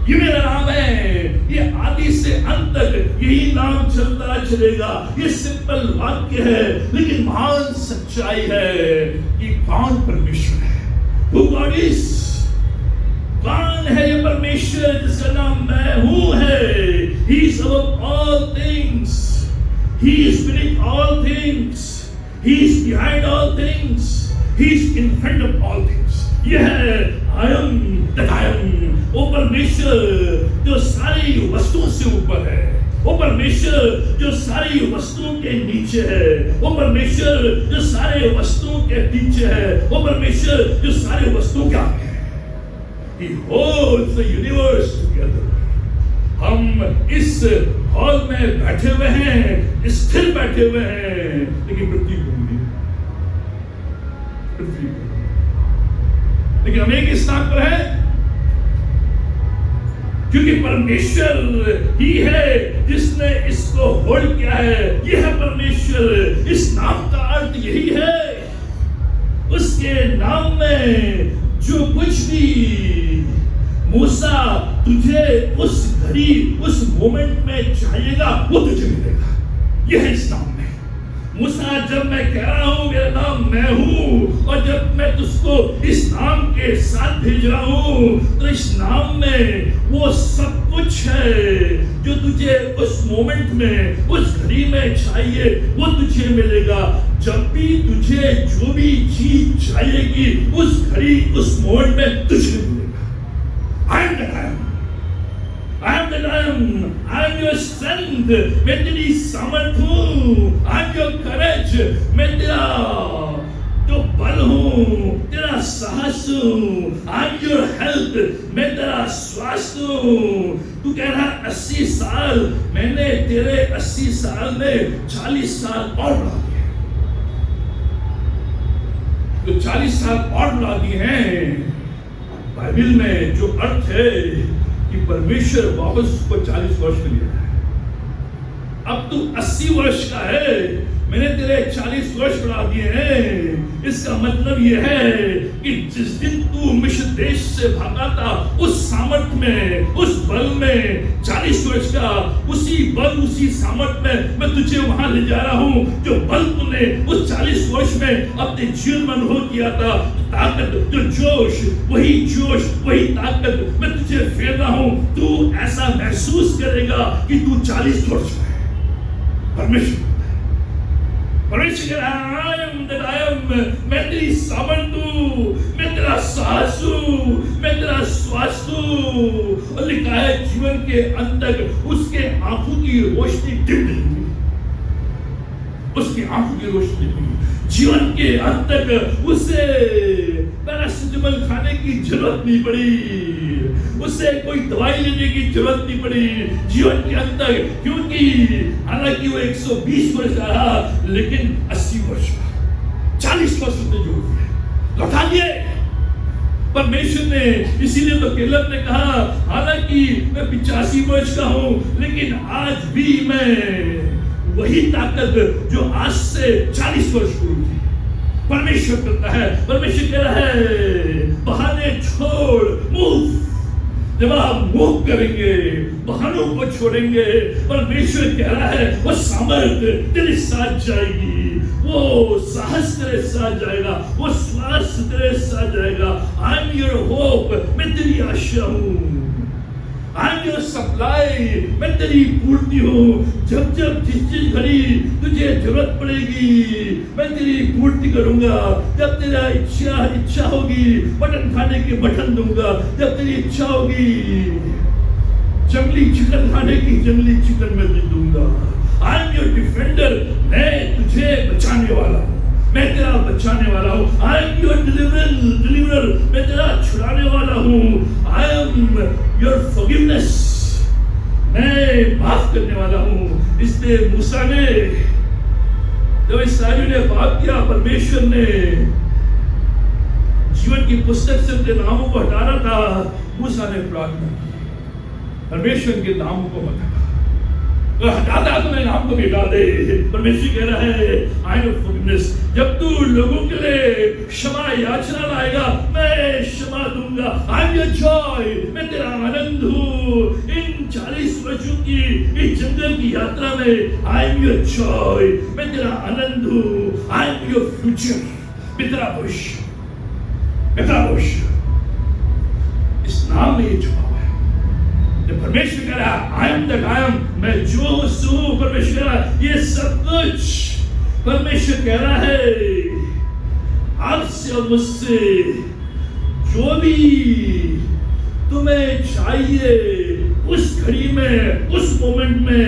ये मेरा नाम है। ये आदि से अंत तक यही नाम चलता चलेगा। ये सिंपल वाक्य है, लेकिन महान सच्चाई है कि कौन परमेश्वर है। Who God is? कौन है ये परमेश्वर जिसका नाम मैं हूं है? He is above all things. He is beneath all things. He is behind all things. He is in front of all things. यह है I am that I am। वो परमेश्वर जो सारी वस्तुओं से ऊपर है, वो परमेश्वर जो सारी वस्तुओं के नीचे है, वो परमेश्वर जो सारे वस्तुओं के पीछे है, वो परमेश्वर जो सारे वस्तुओं के आगे है। He holds the universe together। हम इस हॉल में बैठे हुए हैं, स्थिर बैठे हुए हैं, लेकिन पृथ्वी घूम रही है, पृथ्वी। लेकिन हम एक स्थान पर हैं क्योंकि परमेश्वर ही है जिसने इसको होल्ड किया है। यह है परमेश्वर। इस नाम का अर्थ यही है, उसके नाम में जो कुछ भी मूसा तुझे उस घड़ी उस मोमेंट में चाहिएगा वो तुझे मिलेगा। यह है इस नाम में। मूसा जब मैं कह रहा हूं मेरा नाम मैं हूं, और जब मैं तुझको इस नाम के साथ भेज रहा हूं, तो इस नाम में वो सब कुछ है जो तुझे उस मोमेंट में उस घड़ी में चाहिए वो तुझे मिलेगा। जब भी तुझे जो भी चीज चाहिएगी उस घड़ी उस मोमेंट में तुझे मिलेगा। I am that I am। I am that I am। I am your strength। मैं तेरी सामर्थ हूँ। I am your courage। मैं तेरा जो बल हूँ, तेरा साहस हूँ। I am your health। मैं तेरा स्वास्थ्य हूँ। तू कह रहा 80 साल, मैंने तेरे 80 साल में 40 साल और बढ़ा दिया। तो 40 साल और बढ़ा दिए हैं। बाइबल में जो अर्थ है कि परमेश्वर वापस उसको 40 वर्ष के लिए, अब तू 80 वर्ष का है, मैंने तेरे 40 वर्ष बढ़ा दिए हैं। इसका मतलब यह है कि जिस दिन तू मिस्र देश से भागा था, उस सामर्थ में, उस बल में, 40 वर्ष का उसी बल, उसी सामर्थ में मैं तुझे वहां ले जा रहा हूं। जो बल तूने उस 40 वर्ष में अपने जीवन में अनुभव किया था, ताकत, जो जोश, वही ताकत मैं तुझे फेर रहा हूं। तू ऐसा महसूस करेगा कि तू 40 वर्ष का है। परमेश्वर कह रहा है, मैं तेरी सामर्थ हूं, मैं तेरा साहस हूं, मैं तेरा स्वास्थ्य हूं। और लिखा है जीवन के अंत तक उसके आंखों की रोशनी डिम नहीं हुई, उसकी आंखों की रोशनी हुई। जीवन के अंत तक उसे पैरासिटामोल खाने की जरूरत नहीं पड़ी, उसे कोई दवाई लेने की जरूरत नहीं पड़ी जीवन के अंत तक, क्योंकि हालांकि वो 120 वर्ष का रहा, लेकिन 80 वर्ष का, 40 वर्ष उसने जोड़ दिया, लौटा दिए परमेश्वर ने। इसीलिए तो केलब ने कहा, हालांकि मैं 85 वर्ष का हूं, लेकिन आज भी मैं वही ताकत जो आज से 40 वर्ष पूर्व थी। परमेश्वर करता है, परमेश्वर कह रहा है, बहाने छोड़, मूव। जब आप मूव करेंगे, बहानों को छोड़ेंगे, परमेश्वर कह रहा है वो सामर्थ्य तेरे साथ जाएगी, वो साहस तेरे साथ जाएगा, वो स्वास्थ्य तेरे साथ जाएगा। आई एम योर होप, मैं तेरी आशा हूं। आई एम योर सप्लाई, मैं तेरी पूर्ति हूँ। जब जिस घड़ी तुझे जरूरत पड़ेगी, मैं तेरी पूर्ति करूंगा। जब तेरा इच्छा होगी, मटन खाने की मटन दूंगा। जब तेरी इच्छा होगी जंगली चिकन खाने की, जंगली चिकन मैं दूंगा। आई एम योर डिफेंडर, मैं तुझे बचाने वाला हूँ, मैं तेरा बचाने वाला हूँ। आई एम योर डिलीवरर, मैं तेरा छुड़ाने वाला हूँ। आई एम योर फॉरगिवनेस, मैं माफ करने वाला हूँ। इसलिए मूसा ने, जब इस्राएलियों ने पाप किया, परमेश्वर ने जीवन की पुस्तक से उनके नामों को हटा रहा था, मूसा ने प्रार्थना की, परमेश्वर के नामों को मत हटाता तो मेरे नाम को मिटा दे। परमेश्वर कह रहा है, आई एम फॉरगिवनेस। जब तू लोगों के लिए क्षमा याचना लाएगा, मैं क्षमा दूंगा। आई एम योर जॉय, मैं तेरा आनंद हूँ। इन 40 वर्षों की इस जंगल की यात्रा में आई एम योर जॉय, मैं तेरा आनंद हूँ। आई एम योर फ्यूचर, मैं तेरा भविष्य, मैं तेरा भविष्य। इस नाम में ये छुपा हुआ है। जब परमेश्वर कह रहा है, I am that I am, मैं जो हूं, परमेश्वर कह रहा है ये सब कुछ। परमेश्वर कह रहा है आपसे और मुझसे, जो भी तुम्हें चाहिए उस घड़ी में, उस मोमेंट में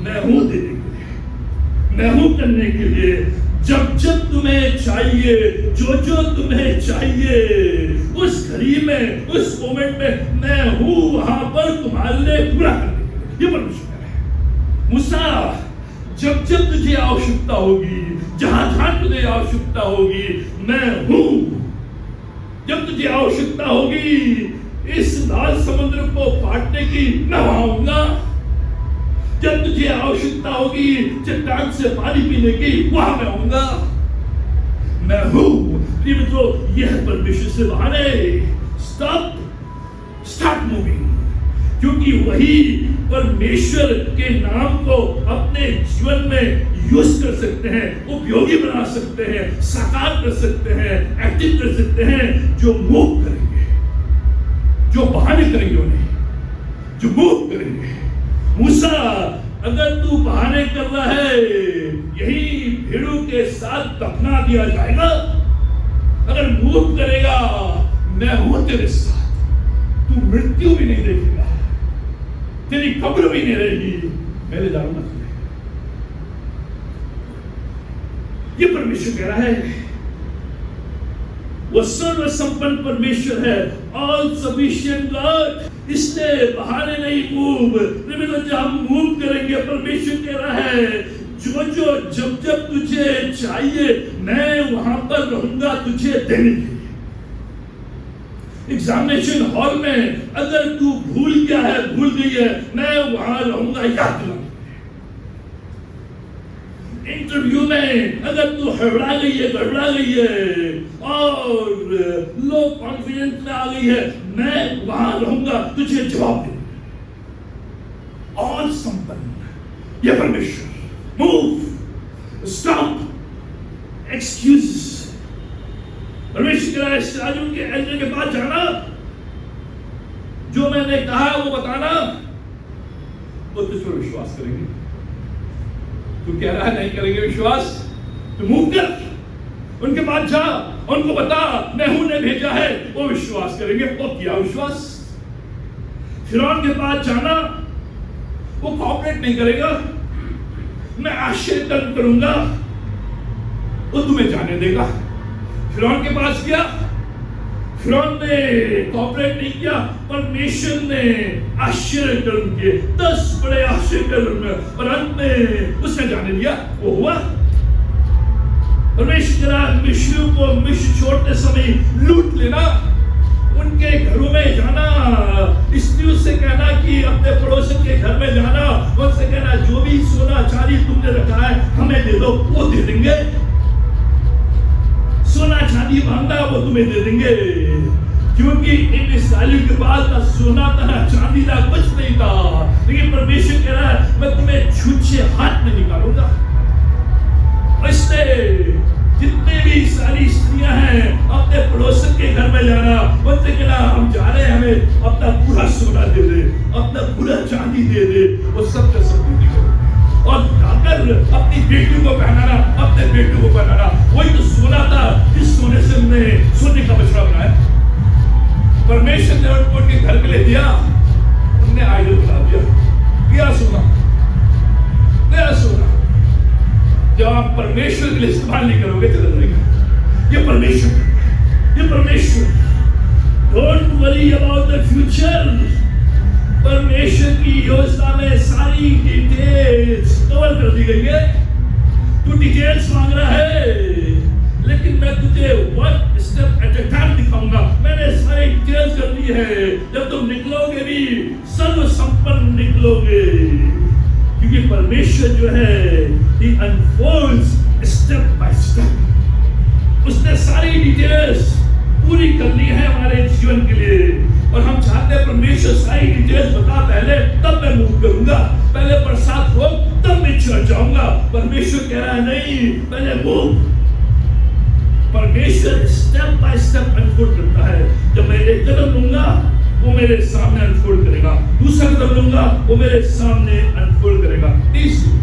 मैं हूं देने के लिए, मैं हूं करने के लिए। जब तुम्हें चाहिए, जो तुम्हें चाहिए, उस घड़ी में, उस मोमेंट में मैं हूं वहां पर तुम्हारे लिए पूरा करने के लिए। ये परमेश्वर है। मूसा, जब तुझे आवश्यकता होगी, जहां तुझे आवश्यकता होगी, मैं हूं। जब तुझे आवश्यकता होगी इस लाल समुद्र को पाटने की, मैं आऊंगा। जब तुझे आवश्यकता होगी चट्टान से पानी पीने की, वहां मैं आऊंगा। मैं हूं। मित्रों, यह परमेश्वर से बहाने। स्टार्ट मूविंग, क्योंकि वही परमेश्वर के नाम को अपने जीवन में यूज कर सकते हैं, उपयोगी बना सकते हैं, साकार कर सकते हैं, एक्टिव कर सकते हैं, जो मूव करेंगे, जो बहाने करेंगे उन्हें, जो मूव करेंगे। मूसा, अगर तू बहाने कर रहा है, यही भेड़ों के साथ दफना दिया जाएगा। अगर मूव करेगा, मैं हूं तेरे साथ, तू मृत्यु भी नहीं देखेगा, तेरी कब्र भी नहीं रहेगी, मैं ले जाऊंगा तुझे। ये परमेश्वर कह रहा है। वो सर्व संपन्न परमेश्वर है, ऑल सफिशिएंट गॉड। इसलिए बहाने नहीं, मूव। जब हम मूव करेंगे, परमेश्वर कह रहा है, जो जब जब तुझे चाहिए मैं वहां पर रहूंगा तुझे देने के लिए। एग्जामिनेशन हॉल में अगर तू भूल गया है, भूल गई है, मैं वहां रहूंगा याद दिलाने। इंटरव्यू में अगर तू हड़बड़ा गई है, गड़बड़ा गई है और लो कॉन्फिडेंस में आ गई है, मैं वहां रहूंगा तुझे जवाब देने। और संपन्न ये परमेश्वर मूव स्टॉप एक्सक्यूजेस। परमेश्वर कह रहा है साजू के एल्डर के पास जाना, जो मैंने कहा वो बताना, वो तुझ पर विश्वास करेंगे। तू कह रहा है नहीं करेंगे विश्वास, तो मूव कर, उनके पास जा, उनको बता मैं हूं ने भेजा है, वो विश्वास करेंगे। वो किया विश्वास। फिरौन के पास जाना, वो कॉपरेट नहीं करेगा, मैं आश्चर्य करूंगा, वो तुम्हें जाने देगा। फिरौन के पास गया, फिरौन ने कॉपरेट नहीं किया, परमेश्वर ने आश्चर्य कर्म किए, 10 बड़े आश्चर्य कर्म, और अंत में उसने जाने दिया। वो हुआ। परमेश्वर मिस्र को मिस्र छोड़ते समय लूट लेना, उनके घरों में जाना, स्त्रियों से कहना कि अपने पड़ोसन के घर में जाना, उनसे कहना जो भी सोना चांदी तुमने रखा है हमें दे दो, वो दे देंगे। सोना चांदी मांगना, वो तुम्हें दे देंगे, क्योंकि इन इस्राएलियों के पास ना सोना था ना चांदी था, कुछ नहीं था। लेकिन परमेश्वर कह रहा है मैं तुम्हें छूछे हाथ में निकालूंगा। इसलिए जितने भी सारी स्त्रियां हैं अपने पड़ोसन के घर में जाना, उनसे कहना हम जा रहे हैं, हमें अपना पूरा सोना दे दे, अपना पूरा चांदी दे दे, वो सब का सब दे दे। और जाकर अपनी बेटी को पहनाना, अपने बेटे को पहनाना, वही तो सोना था जिस सोने से हमने सोने का बछड़ा बनाया। परमेश्वर ने उनको उनके घर के लिए दिया, उन्होंने आइडल बना दिया सोना, गया सोना। जब आप परमेश्वर के लिए इस्तेमाल नहीं करोगे चला जाएगा। ये परमेश्वर don't worry about the future. परमेश्वर की योजना में सारी डिटेल्स कवर कर दी गई है। तू डिटेल्स मांग रहा है, लेकिन मैं तुझे one step at a time दिखाऊंगा। मैंने सारी डिटेल्स कर दी है। जब तुम निकलोगे भी सर्व संपन्न निकलोगे, क्योंकि परमेश्वर जो है he unfolds step by step। उसने सारी डिटेल्स पूरी करनी है हमारे जीवन के लिए, और हम चाहते हैं परमेश्वर सारी डिटेल्स बता पहले, तब मैं मूव करूंगा। पहले बरसात हो तब मैं चढ़ जाऊंगा। परमेश्वर कह रहा है नहीं, पहले मूव। परमेश्वर स्टेप बाय स्टेप अनफोल्ड करता है। जब मैं एक कदम लूंगा वो मेरे सामने अनफोल्ड करेगा, दूसरा कदम लूंगा वो मेरे सामने अनफोल्ड करेगा। तीसरी,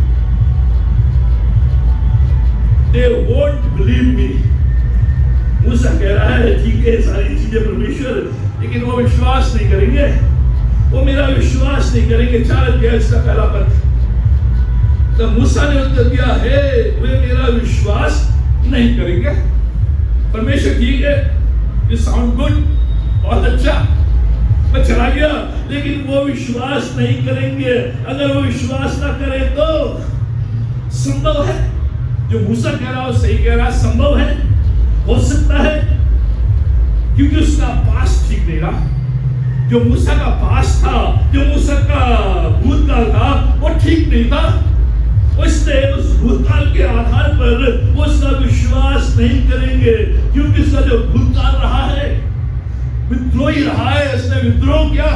they won't believe me। मूसा कह रहा है ठीक है सारी चीजें परमेश्वर, लेकिन वो विश्वास नहीं करेंगे, वो मेरा विश्वास नहीं करेंगे। 4 अध्याय का पहला पद। तब मूसा ने उत्तर दिया है वे मेरा विश्वास नहीं करेंगे। परमेश्वर ठीक है, you sound good, बहुत अच्छा, मैं चला गया, लेकिन वो विश्वास नहीं करेंगे। अगर वो विश्वास ना करे तो संभव है जो मूसा कह रहा हो सही कह रहा, संभव है, हो सकता है, क्योंकि उसका पास्ट ठीक नहीं रहा। जो मूसा का पास्ट था, जो मूसा का भूतकाल था, वो ठीक नहीं था। उसने उस भूतकाल के आधार पर उसका विश्वास नहीं करेंगे, क्योंकि उसका जो भूतकाल रहा है विद्रोही रहा है। उसने विद्रोह किया,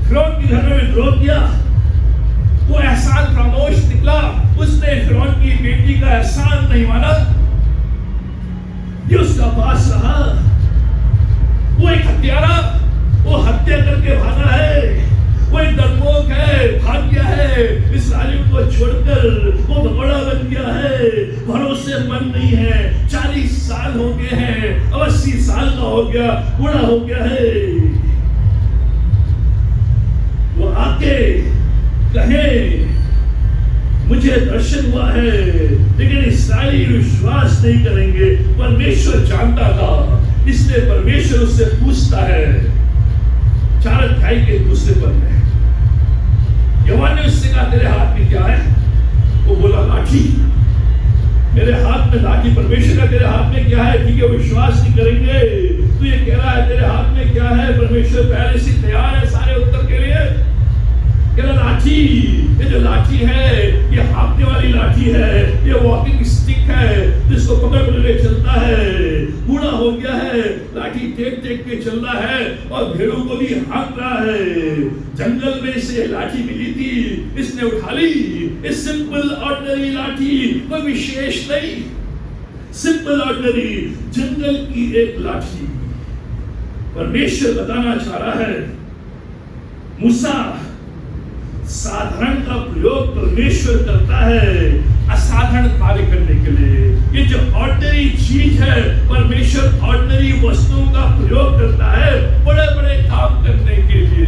फिरौन के घर में विद्रोह किया, वो एहसान खामोश निकला, उसने फिरौन की बेटी का एहसान नहीं माना। ये उसका पास रहा। वो एक हत्यारा, वो हत्या करके भागा है, वो एक डरपोक है, भाग गया है, इस्राएलियों को छोड़कर वो भगोड़ा बन गया है, भरोसेमंद नहीं है। 40 साल हो गए हैं, 80 साल का हो गया, बूढ़ा हो गया है। वो आके कहे मुझे दर्शन हुआ है, लेकिन इस्राएली विश्वास नहीं करेंगे। परमेश्वर जानता था, इसलिए परमेश्वर उससे पूछता है 4 अध्याय के दूसरे पद में, यहोवा ने उससे कहा तेरे हाथ में क्या है? वो बोला लाठी। परमेश्वर का तेरे हाथ में क्या है? ठीक है, विश्वास नहीं करेंगे। तू ये कह रहा है तेरे हाथ में क्या है? परमेश्वर पहले से तैयार है सारे उत्तर के लिए। कह रहा लाठी, ये जो लाठी है ये हाँकने वाली लाठी है, ये वॉकिंग स्टिक है जिसको पकड़ के चलता है। बूढ़ा हो गया है, लाठी टेक टेक के चल रहा है और भेड़ों को भी हाँक रहा है। जंगल में से लाठी मिली थी, इसने उठा ली। इस सिंपल ऑर्डिनरी लाठी, कोई विशेष नहीं, सिंपल ऑर्डिनरी जंगल की एक लाठी। परमेश्वर बताना चाह रहा है मूसा, साधारण का प्रयोग परमेश्वर करता है असाधारण कार्य करने के लिए। ये जो ऑर्डिनरी चीज है, परमेश्वर ऑर्डिनरी वस्तुओं का प्रयोग करता है बड़े बड़े काम करने के लिए।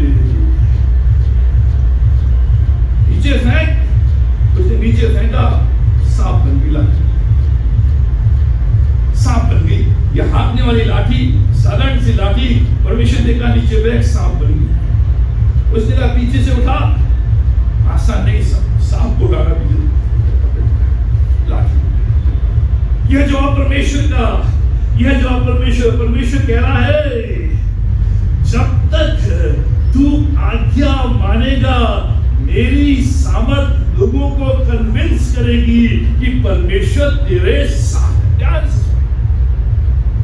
नीचे फेंक, उसने नीचे फेंका, सांप बन गई लाठी, सांप बन गई। ये हाँकने वाली लाठी, साधारण सी लाठी, परमेश्वर ने कहा नीचे फेंक, सांप बन गई। उसने कहा पीछे से उठा, आसान नहीं, सांप को उठाना भी लाठी। यह जवाब परमेश्वर का, यह जवाब परमेश्वर कह रहा है जब तक तू आज्ञा मानेगा, मेरी सामर्थ लोगों को कन्विंस करेगी कि परमेश्वर तेरे साथ है।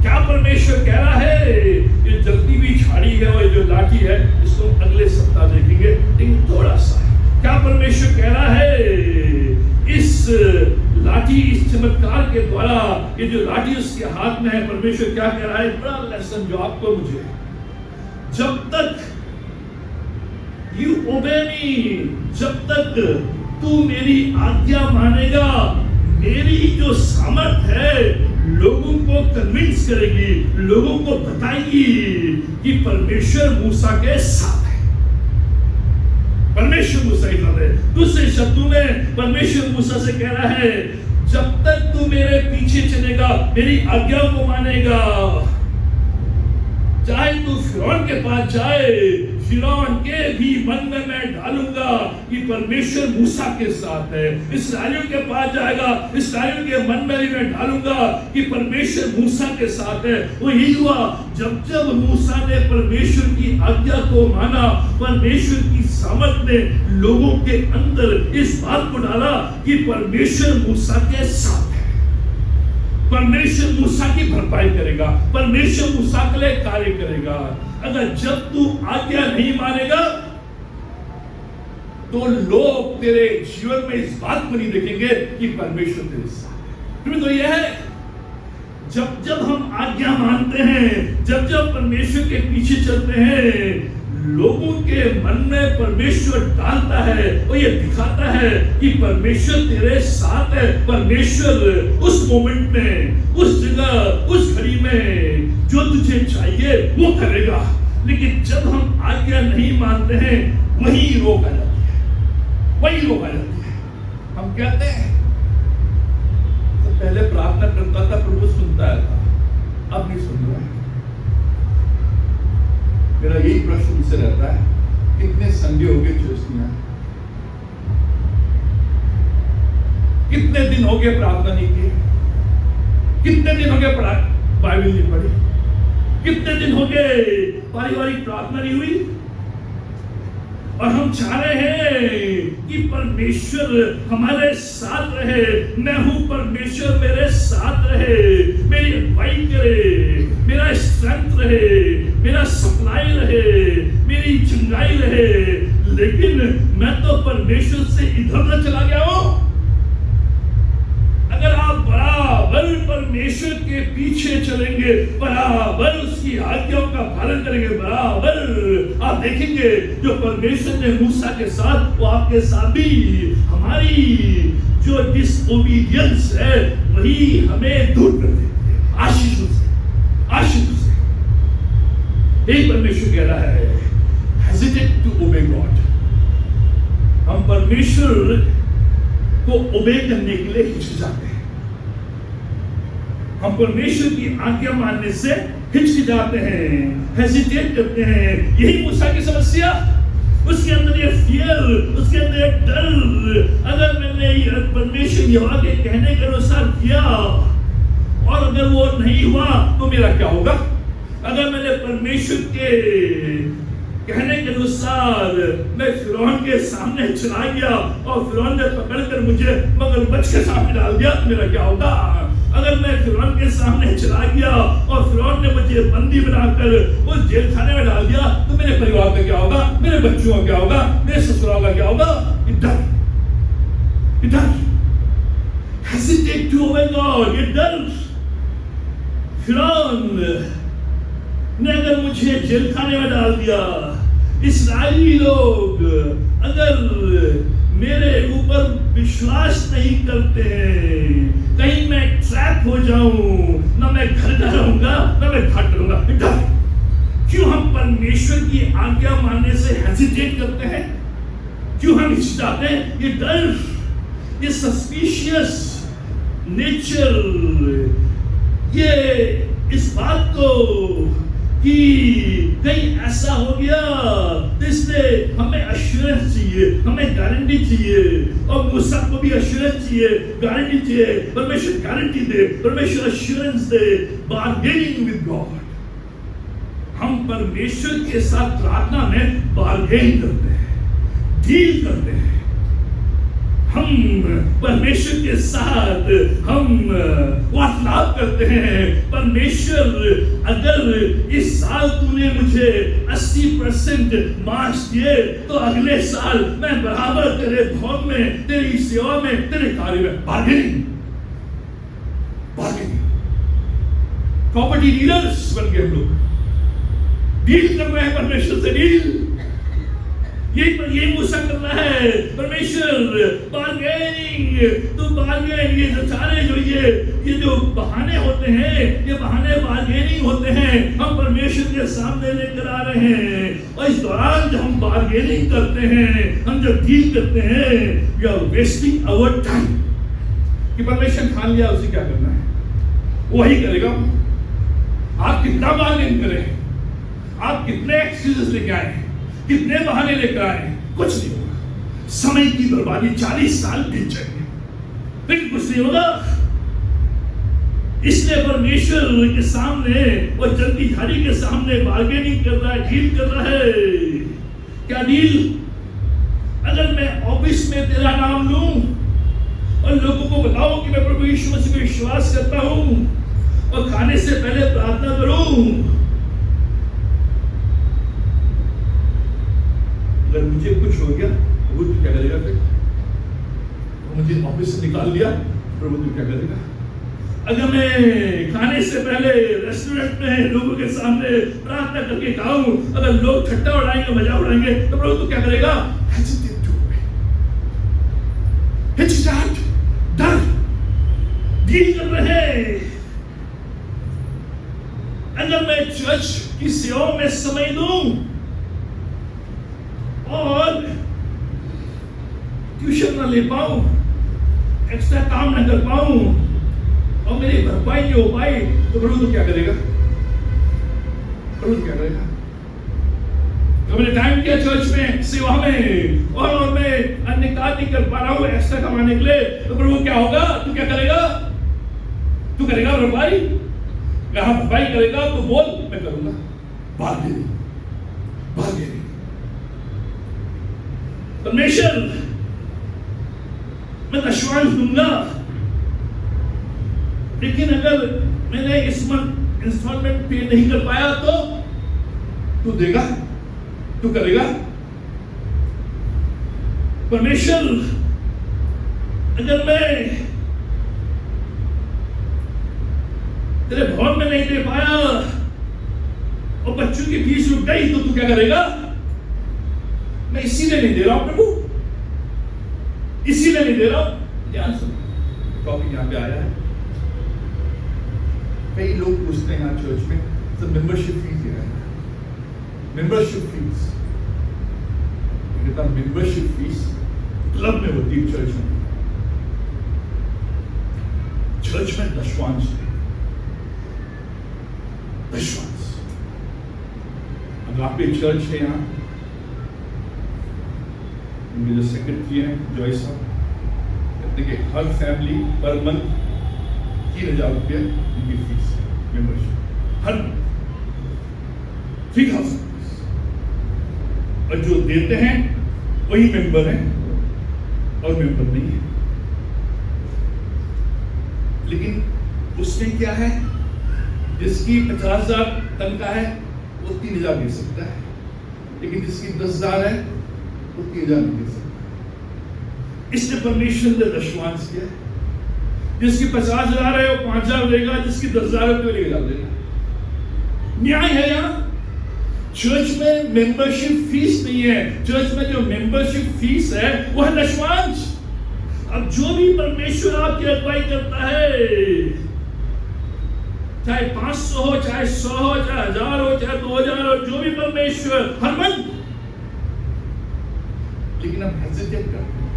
क्या परमेश्वर कह रहा है? ये जलती हुई झाड़ी है और ये जो लाठी है इसको अगले सप्ताह देखेंगे, लेकिन थोड़ा सा क्या परमेश्वर कह रहा है? इस लाठी, इस चमत्कार के द्वारा, ये जो लाठी उसके हाथ में है, परमेश्वर क्या कह रहा है? बड़ा लेसन जो आपको मुझे, जब तक यू ओबे मी, जब तक तू मेरी आज्ञा मानेगा, मेरी जो सामर्थ है लोगों को कन्विंस करेगी, लोगों को बताएगी कि परमेश्वर मूसा के साथ है। परमेश्वर मूसा ही है। दूसरे शब्दों में परमेश्वर मूसा से कह रहा है जब तक तू मेरे पीछे चलेगा, मेरी आज्ञा को मानेगा, चाहे तू फिरौन के पास जाए, फिरौन के भी मन में मैं डालूंगा कि परमेश्वर मूसा के साथ है। इस्राएलियों के पास जाएगा, इस्राएलियों के मन में भी मैं डालूंगा कि परमेश्वर मूसा के साथ है। वो यही हुआ, जब जब मूसा ने परमेश्वर की आज्ञा को माना, परमेश्वर की सामर्थ ने लोगों के अंदर इस बात को डाला कि परमेश्वर मूसा के साथ है। परमेश्वर मूसा की भरपाई करेगा, परमेश्वर मूसा के लिए कार्य करेगा। अगर जब तू आज्ञा नहीं मानेगा तो लोग तेरे जीवन में इस बात को नहीं देखेंगे कि परमेश्वर तेरे साथ है। तो यह है, जब जब हम आज्ञा मानते हैं, जब जब परमेश्वर के पीछे चलते हैं, लोगों के मन में परमेश्वर डालता है और ये दिखाता है कि परमेश्वर तेरे साथ है। परमेश्वर उस मोमेंट में, उस जगह, उस घड़ी में जो तुझे चाहिए वो करेगा। लेकिन जब हम आज्ञा नहीं मानते हैं, वही रोक आ जाती है, वही रोक आ जाती है। हम कहते हैं तो पहले प्रार्थना करता था, प्रभु सुनता था, अब नहीं सुन रहा है। मेरा यही प्रश्न उनसे रहता है, कितने संडे हो गए चर्च में, कितने दिन हो गए प्रार्थना नहीं की, कितने दिन हो गए बाइबल नहीं पढ़ी, कितने दिन हो गए पारिवारिक प्रार्थना नहीं हुई। और हम चाह रहे हैं कि परमेश्वर हमारे साथ रहे। मैं हूं, परमेश्वर मेरे साथ रहे, मेरी अगुवाई करे, मेरा स्ट्रेंथ रहे, मेरा सप्लाई रहे, मेरी चंगाई रहे। लेकिन मैं तो परमेश्वर से इधर उधर चला गया हूं। अगर आप बराबर परमेश्वर के पीछे चलेंगे, बराबर उसकी आज्ञाओं का पालन करेंगे, बराबर आप देखेंगे जो परमेश्वर ने मूसा के साथ, वो आपके साथ भी। हमारी जो डिसओबीडियंस है वही हमें दूर कर देती है आशीषों से, आशीषों से। एक परमेश्वर कह रहा है हेजिटेट टू ओबे गॉड। हम परमेश्वर को ओबे करने के लिए हिचकिचाते हैं, हम परमेश्वर की आज्ञा मानने से हिचकिचाते हैं, हेजिटेट करते हैं। यही मूसा की समस्या, उसके अंदर ये फियर, उसके अंदर ये डर। अगर मैंने परमेश्वर यहोवा के कहने के अनुसार किया और अगर वो नहीं हुआ तो मेरा क्या होगा? अगर मैंने परमेश्वर के कहने के अनुसार मैं फिरौन के सामने चला गया और फिरौन ने पकड़कर मुझे मगरमच्छ के सामने डाल दिया तो मेरा क्या होगा? अगर मैं फिरौन के सामने चला गया और फिरौन ने मुझे बंदी बनाकर उस जेल खाने में डाल दिया तो मेरे परिवार का क्या होगा? मेरे बच्चों का क्या होगा? मेरे ससुराल का क्या होगा? इधर hesitate to obey God. ये डर फिरौन ने अगर मुझे जेल खाने में डाल दिया, इस्राएली लोग अगर मेरे ऊपर विश्वास नहीं करते हैं, कहीं मैं ट्रैप हो जाऊं, ना मैं घर का रहूंगा ना मैं घाट करूंगा। क्यों हम परमेश्वर की आज्ञा मानने से हेजिटेट करते हैं? क्यों हम हिचकिचाते हैं? ये डर, ये सस्पिशियस नेचर, ये इस बात को कि कहीं ऐसा हो गया तो इसलिए हमें एश्योरेंस चाहिए, हमें गारंटी चाहिए, और मूसा को भी एश्योरेंस चाहिए, गारंटी चाहिए। परमेश्वर गारंटी दे, परमेश्वर assurance they. Bargaining with God, हम परमेश्वर के साथ प्रार्थना में बार्गेन करते हैं, डील करते हैं। हम परमेश्वर के साथ हम वार्तालाप करते हैं। परमेश्वर, अगर इस साल तूने मुझे 80% मार्क्स दिए तो अगले साल मैं बराबर तेरे भवन में, तेरी सेवा में, तेरे कार्य में बार्गेनिंग। प्रॉपर्टी डीलर्स बन गए हम लोग, डील कर रहे हैं परमेश्वर से, डील। ये मूसा कर रहा है, परमेश्वर बार्गेनिंग, तो बार्गेन, ये सारे जो ये जो बहाने होते हैं, ये बहाने बार्गेनिंग होते हैं, हम परमेश्वर के सामने लेकर आ रहे हैं। और इस दौरान जब हम बार्गेनिंग करते हैं, हम जब डील करते हैं, we are wasting our time. कि परमेश्वर ठान लिया उसे क्या करना है, वही करेगा। आप कितना बार्गेन करें, आप कितने एक्सक्यूजेस लेके आए, कितने बहाने लेकर आए, कुछ नहीं होगा। समय की बर्बादी, 40 साल बीत जाएंगे, फिर कुछ नहीं होगा। इसलिए परमेश्वर के सामने और जल्दी झाड़ी के सामने बार्गेनिंग कर रहा है, डील कर रहा है। क्या डील? अगर मैं ऑफिस में तेरा नाम लूं और लोगों को बताऊं कि मैं प्रभु यीशु मसीह में विश्वास करता हूं और खाने से पहले प्रार्थना करूं, अगर मुझे कुछ हो गया वो क्या करेगा? फिर मुझे ऑफिस से निकाल दिया, प्रभु तू क्या करेगा? अगर मैं खाने से पहले रेस्टोरेंट में लोगों के सामने प्रार्थना करके खाऊं, अगर लोग ठट्टा उड़ाएंगे, मजा उड़ाएंगे, तो प्रभु तू क्या करेगा? हिचकिचाहट, डर, डील कर रहे हैं। अगर मैं चर्च की सेवा में समय दूं और ट्यूशन ना ले पाऊं, एक्स्ट्रा काम ना कर पाऊं और मेरी भरपाई नहीं हो पाई, तो प्रभु तो क्या करेगा? प्रभु क्या करेगा? तो मैंने टाइम किया चर्च में, सेवा में, और मैं अन्य कार्य नहीं कर पा रहा हूं एक्स्ट्रा कमाने के लिए, तो प्रभु क्या होगा? तू क्या करेगा? तू करेगा भरपाई? कहां भरपाई करेगा तो बोल, मैं करूंगा। Bargaining, bargaining. परमेश्वर, मैं एश्योरेंस दूंगा, लेकिन अगर मैंने इस मंथ इंस्टॉलमेंट पे नहीं कर पाया तो तू देगा, तू करेगा। परमेश्वर, अगर मैं तेरे भवन में नहीं दे पाया और बच्चों की फीस रुक गई तो तू क्या करेगा? मैं इसीलिए नहीं दे रहा हूं प्रभु, इसीलिए नहीं दे रहा हूं। ध्यान सुनो, टॉपिक यहां पे आया है। कई लोग पूछते हैं यहाँ चर्च में, तो मेंबरशिप फीस है, membership fees, membership fees club में होती है, चर्च में। चर्च में दशवांश, दशवांश। अगर आप एक चर्च है यहाँ, मेरे सेक्रेटरी हैं जॉय साहब, कहते कि हर फैमिली पर मंथ 3,000 रुपये उनकी फीस मेंबरशिप हर मंथ 3,000। और जो देते हैं वही मेंबर हैं और मेंबर नहीं है। लेकिन उसमें क्या है, जिसकी 50,000 तनख्वाह है वो 3,000 दे सकता है, लेकिन जिसकी 10,000 है वो 3,000 नहीं दे सकता। इसने परमेश्वर ने दशमांश किया। जिसकी 50,000 है वो 5,000 देगा, जिसकी 10,000 है तो 1,000 देगा। न्याय है यहाँ। चर्च में मेंबरशिप फीस नहीं है, चर्च में जो मेंबरशिप फीस है वो है दशमांश। अब जो भी परमेश्वर आपकी अगुवाई करता है, चाहे 500 हो, चाहे 100 हो, चाहे 1,000 हो, चाहे 2,000 हो, जो भी परमेश्वर हर मंथ, लेकिन हम हेजिटेट करते हैं।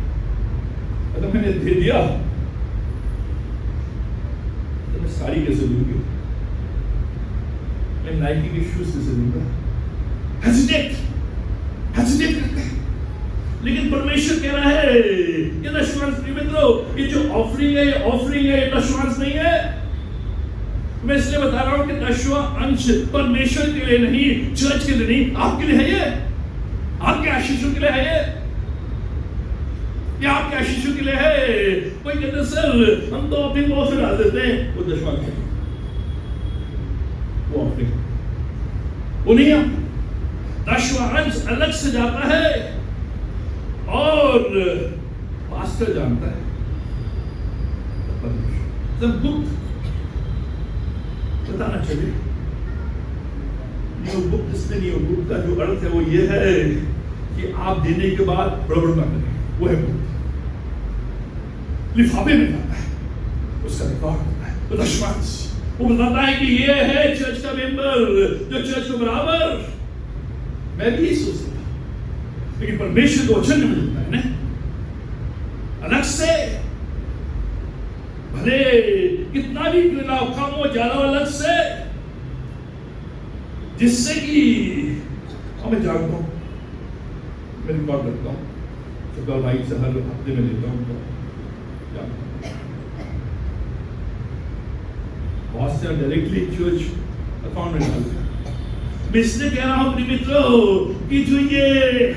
अगर मैंने दे दिया तो मैं साड़ी कैसे लूंगी, मैं नाइकी के शूज कैसे लूंगा? हेजिटेट करते हैं। लेकिन परमेश्वर कह रहा है ये दशमांश नहीं मित्रों, ये जो ऑफरिंग है, ये ऑफरिंग है, ये दशमांश नहीं है। मैं इसलिए बता रहा हूं कि दशवां अंश परमेश्वर के लिए नहीं, चर्च के लिए नहीं, आपके लिए है। ये आपके आशीषों के लिए है। ये आपके आशीषों के लिए है। कोई कहते सर हम तो ऑफरिंग बहुत डाल देते हैं, वो दशमांश है, वो ऑफरिंग वो नहीं। आप दशवां अंश अलग से जाता है और पास्टर जानता है। सब गुप्त बताना चाहिए। न्यू गुप्त, इसमें न्यू गुप्त का जो अर्थ है वो ये है कि आप देने के बाद बड़बड़ ना करें, वो है गुप्त। लिफाफे में जाता है, उसका रिकॉर्ड होता है, वो दशमांश। वो बताता है कि ये है चर्च का मेंबर जो चर्च को बराबर। मैं भी यही सोचता था, लेकिन परमेश्वर को वचन में मिलता है ना अलग से, भले कितना भी क्यों ना कम हो ज्यादा अलग से, जिससे कि मैं जानता हूं, मैं रिकॉर्ड करता हूं, शुक्र भाई से हर हफ्ते में लेता हूं, बहुत से डायरेक्टली चर्च अकाउंट में डालते हैं। मैं इसलिए कह रहा हूं मित्रों कि जो ये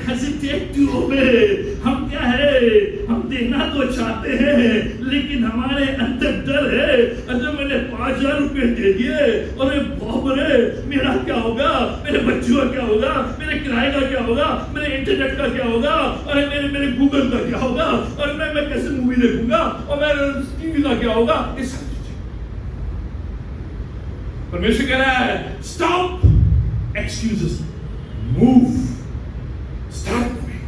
हेजिटेट में हम क्या है, हम देना तो चाहते हैं लेकिन हमारे अंदर डर है। अगर मैंने 5,000 रुपए दे दिए और मेरा क्या होगा, मेरे बच्चों का क्या होगा, मेरे किराए का क्या होगा, मेरे इंटरनेट का क्या होगा, और मेरे गूगल का क्या होगा, और मैं कैसे मूवी देखूंगा, और मेरे टीवी का क्या होगा। इस परमेश्वर कह रहा है स्टॉप excuses, move, start करें।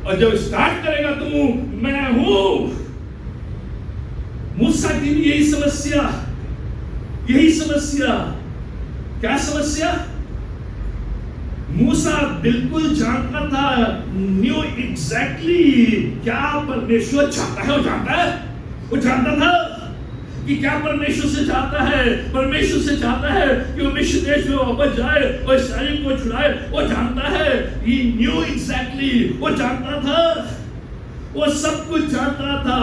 और जब स्टार्ट करेगा तो मैं हूं। मूसा की भी यही समस्या, क्या समस्या? मूसा बिल्कुल जानता था, न्यू एग्जैक्टली क्या परमेश्वर चाहता है। वो जानता था कि क्या परमेश्वर से चाहता है। परमेश्वर से चाहता है कि वो मिस्र देश में वापस जाए और इस्राएल को छुड़ाए। वो जानता है, he knew exactly, वो जानता था, वो सब कुछ जानता था,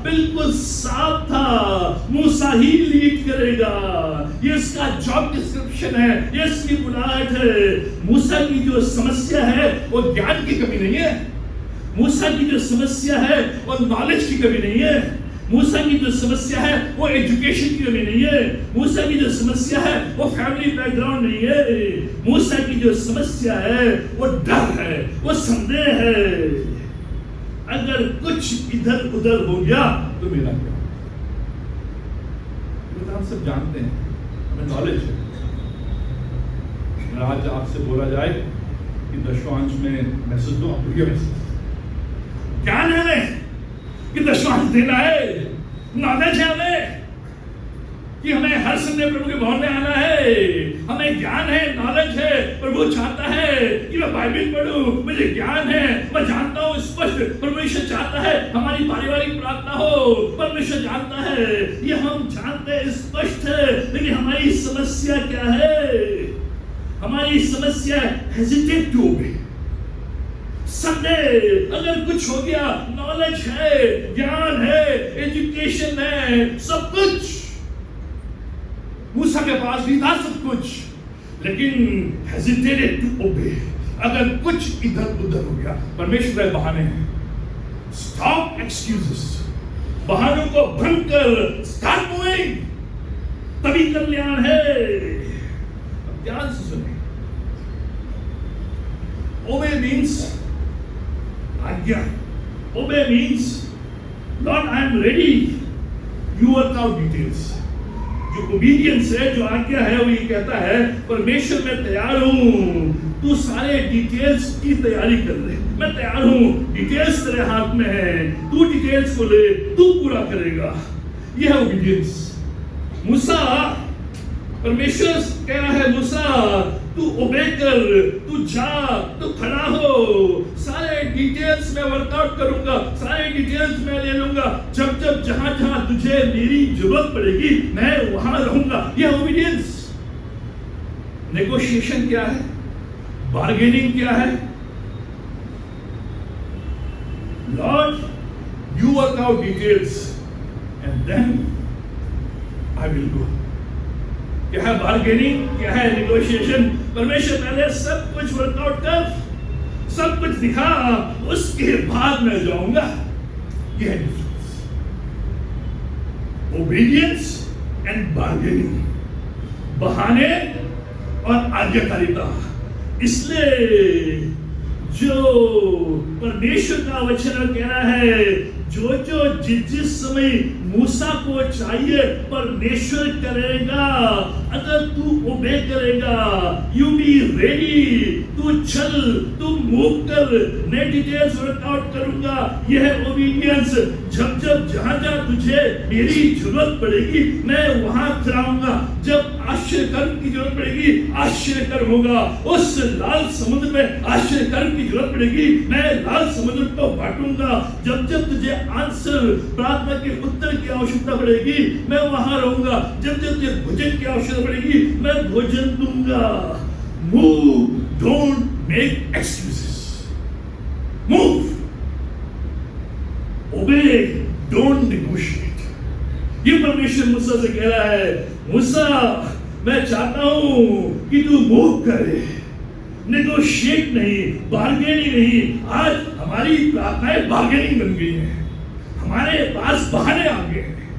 बिल्कुल साफ था। मूसा ही लीड करेगा, ये इसका जॉब डिस्क्रिप्शन है, ये इसकी बुलाहट है। मूसा की जो समस्या है वो ज्ञान की कमी नहीं है। मूसा की जो समस्या है वो नॉलेज की कमी नहीं है। मूसा की जो समस्या है वो एजुकेशन की कमी नहीं है। मूसा की जो समस्या है वो फैमिली बैकग्राउंड नहीं है। मूसा की जो समस्या है वो डर है, वो संदेह है। अगर कुछ इधर उधर हो गया तो मेरा क्या? तो हम सब जानते हैं, हमें नॉलेज है। आज आपसे बोला जाए कि दशवांश में मैसेज दो, आपको क्या मैसेज? ज्ञान है हमें कि दशवांश देना है, नॉलेज है हमें कि हमें हर संडे प्रभु के भवन में आना है। हमें ज्ञान है, नॉलेज है। प्रभु चाहता है कि मैं बाइबल पढ़ूं, मुझे ज्ञान है, मैं जानता हूं स्पष्ट। परमेश्वर चाहता है हमारी पारिवारिक प्रार्थना हो, परमेश्वर जानता है, ये हम जानते हैं, स्पष्ट है। लेकिन हमारी समस्या क्या है? हमारी समस्या हेजिटेट हो गई। संडे अगर कुछ हो गया, नॉलेज है, ज्ञान है, एजुकेशन है, सब कुछ, मूसा के पास भी था सब कुछ, लेकिन हेजिटेटेड टू ओबे। अगर कुछ इधर उधर हो गया, परमेश्वर के बहाने हैं। स्टॉप एक्सक्यूजेस, बहानों को भंग कर स्टार्ट मूविंग, तभी कल्याण है। अब ध्यान से सुने, ओबे मीन्स आज्ञा। Obey means Lord I am ready, you work out details. जो ओबीडियंस है, जो आज्ञा है, वो ये कहता है परमेश्वर मैं तैयार हूं, तू सारे डिटेल्स की तैयारी कर ले। मैं तैयार हूं, डिटेल्स तेरे हाथ में है, तू डिटेल्स को ले, तू पूरा करेगा। यह है ओबीडियंस। मूसा, परमेश्वर कह रहा है मूसा तू ओबे कर, तू जा, तू खड़ा हो, सारे डिटेल्स में वर्कआउट करूंगा, सारे डिटेल्स में ले लूंगा। जब जब जहां जहां तुझे मेरी जरूरत पड़ेगी मैं वहां रहूंगा। यह ओबीडियंस। नेगोशिएशन क्या है, बार्गेनिंग क्या है? Lord you work out details and then I will go. क्या है बार्गेनिंग, क्या है नेगोशिएशन? परमेश्वर पहले सब कुछ वर्कआउट कर, सब कुछ दिखा, उसके बाद मैं जाऊंगा। यह है डिफरेंस, ओबीडियंस एंड बार्गेनिंग, बहाने और आज्ञाकारिता। इसलिए जो परमेश्वर का वचन कह रहा है, जो जो जिस समय मूसा को चाहिए परमेश्वर करेगा। अगर तू ओबे करेगा, यू बी रेडी, तू चल, तू मूव कर, मैं डिटेल्स वर्कआउट करूंगा। यह है ओबीडियंस। जब जब जहां जहां तुझे मेरी जरूरत पड़ेगी मैं वहां कराऊंगा। जब आश्चर्य कर्म की जरूरत पड़ेगी आश्चर्य कर्म होगा। उस लाल समुद्र में आश्चर्य कर्म की जरूरत पड़ेगी, मैं लाल समुद्र को बांटूंगा। जब जब तुझे आंसर, प्रार्थना के उत्तर की आवश्यकता पड़ेगी मैं वहां रहूंगा। जब जब तुझे भोजन की आवश्यकता पड़ेगी मैं भोजन दूंगा। Move, don't make excuses, move, obey, don't negotiate. ये परमेश्वर मूसा से कह रहा है, मूसा मैं चाहता हूं कि तू मूव करे, नेगोशिएट नहीं, बार्गेनिंग नहीं। आज हमारी प्रार्थनाएं बार्गेनिंग बन गई हैं, हमारे पास बहाने आ गए हैं,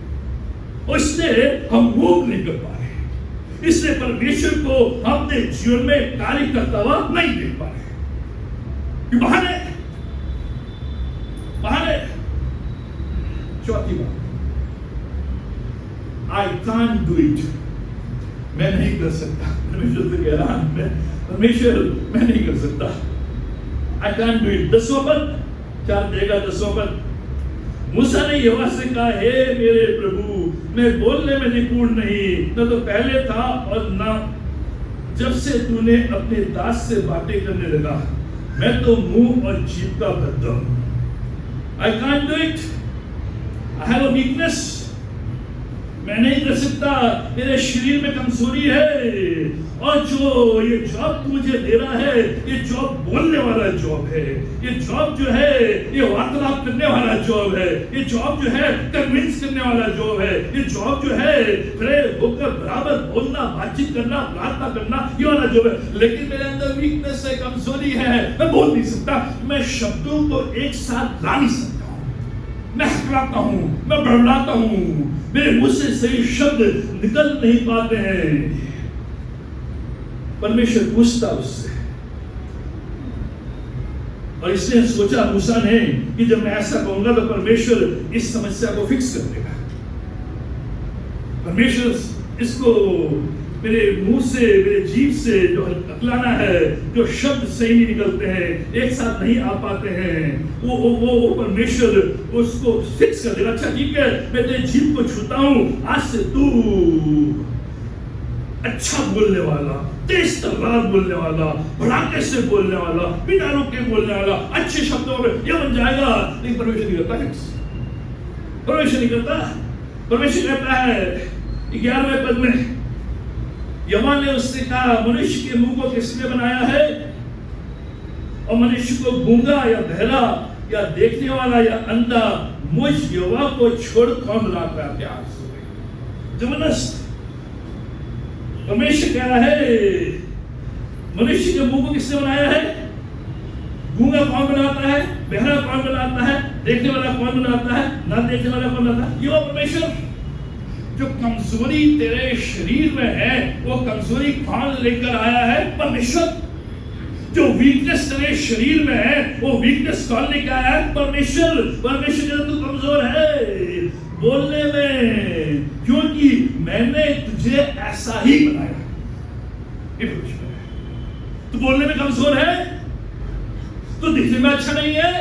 उससे हम मूव नहीं कर पा रहे। इसलिए परमेश्वर को अपने जीवन में कार्य करता हुआ नहीं देख पा रहे। बहाने, बहाने। चौथी बात, आई कांट डू इट, मैं नहीं कर सकता। परमेश्वर से कह रहा हूं, परमेश्वर मैं नहीं कर सकता। I can't do it. 10वां पद, 4 देगा 10वां पद। मूसा ने यहोवा से कहा, हे मेरे प्रभु, मैं बोलने में निपुण नहीं, न तो पहले था और न जब से तूने अपने दास से बातें करने लगा। मैं तो मुंह और जीभ का बद्दा हूं। आई can't do it, I have a weakness. मैं नहीं कर सकता, मेरे शरीर में कमजोरी है। और जो ये जॉब तू मुझे दे रहा है, ये जॉब बोलने वाला जॉब है, ये जॉब जो है ये वार्तालाप करने वाला जॉब है, ये जॉब जो है कन्विंस करने वाला जॉब है, ये जॉब जो है खड़े होकर बराबर बोलना, बातचीत करना, प्रार्थना करना, ये वाला जॉब है। लेकिन मेरे अंदर वीकनेस है, कमजोरी है, मैं बोल नहीं सकता, मैं शब्दों को एक साथ ला नहीं सकता, मैं हकलाता हूं, मैं बड़बड़ाता हूं, मेरे मुंह से सही शब्द निकल नहीं पाते हैं। परमेश्वर पूछता उससे, और इसने सोचा मूसा ने कि जब मैं ऐसा कहूंगा तो परमेश्वर इस समस्या को फिक्स कर देगा। परमेश्वर इसको मेरे मुंह से, मेरे जीभ से जो हकलाना है, जो शब्द सही नहीं निकलते हैं, एक साथ नहीं आ पाते हैं, वो परमेश्वर उसको फिक्स कर देगा। अच्छा ठीक है, मैं तेरे जीभ को छूता हूं, आज से तू अच्छा बोलने वाला, तेज तलवार बोलने वाला, भड़ाके से बोलने वाला, बिना रुके बोलने वाला, अच्छे शब्दों में ये बन जाएगा। लेकिन परमेश्वर नहीं करता फिक्स, परमेश्वर नहीं करता। परमेश्वर कहता है 11वें पद में, यहोवा ने उससे कहा, मनुष्य के मुंह को किसने बनाया है? और मनुष्य को गूंगा या बहरा या देखने वाला या अंधा मुझ यहोवा को छोड़ कौन बनाता है? प्यार से जबरदस्त परमेश्वर कह रहा है मनुष्य के मुंह को किसने बनाया है? गूंगा कौन बनाता है? बहरा कौन बनाता है? देखने वाला कौन बनाता है? ना देखने वाला कौन बनाता है? ये परमेश्वर। जो कमजोरी तेरे शरीर में है वो कमजोरी कौन लेकर आया है? परमेश्वर। जो वीकनेस तेरे शरीर में है वो वीकनेस कौन लेकर आया है? परमेश्वर। परमेश्वर कहता तू कमजोर है बोलने में, क्योंकि मैंने तुझे ऐसा ही बनाया। तू बोलने में कमजोर है, तो दिखने में अच्छा नहीं है,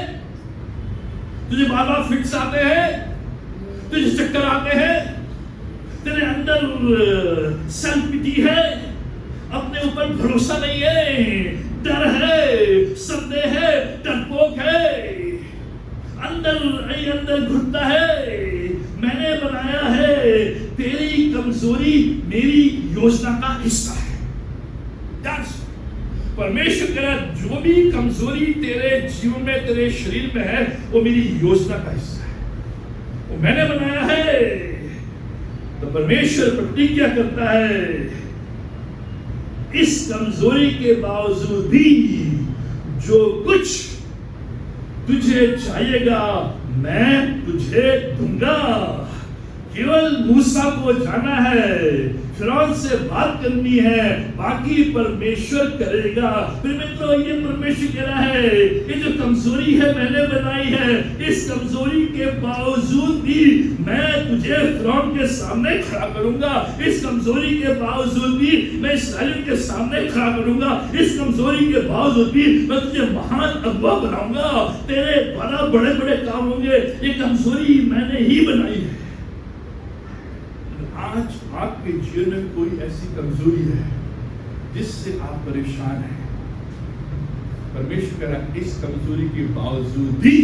तुझे बार बार फिट्स आते हैं, तुझे चक्कर आते हैं, तेरे अंदर सेल्फ पिटी है, अपने ऊपर भरोसा नहीं है, डर है, संदेह है, डरपोक है, अंदर घुटता है। मैंने बनाया है, तेरी कमजोरी मेरी योजना का हिस्सा है। परमेश्वर कह रहा जो भी कमजोरी तेरे जीवन में तेरे शरीर में है वो मेरी योजना का हिस्सा है, वो मैंने बनाया है। तो परमेश्वर प्रतिज्ञा करता है इस कमजोरी के बावजूद भी जो कुछ तुझे चाहिएगा मैं तुझे दूंगा। केवल मूसा को जाना है, फिरौन से बात करनी है, बाकी परमेश्वर करेगा। फिर मित्रों ये परमेश्वर कह रहा है ये जो कमजोरी है मैंने बनाई है, इस कमजोरी के बावजूद भी मैं तुझे फिरौन के सामने खड़ा करूंगा। इस कमजोरी के बावजूद भी मैं इस्राएलियों के सामने खड़ा करूंगा। इस कमजोरी के बावजूद भी मैं तुझे महान अगुवा बनाऊंगा। तेरे बड़ा बड़े बड़े काम होंगे, ये कमजोरी मैंने ही बनाई है। आज आपके जीवन में कोई ऐसी कमजोरी है जिससे आप परेशान हैं, परमेश्वर कह रहा है इस कमजोरी के बावजूद भी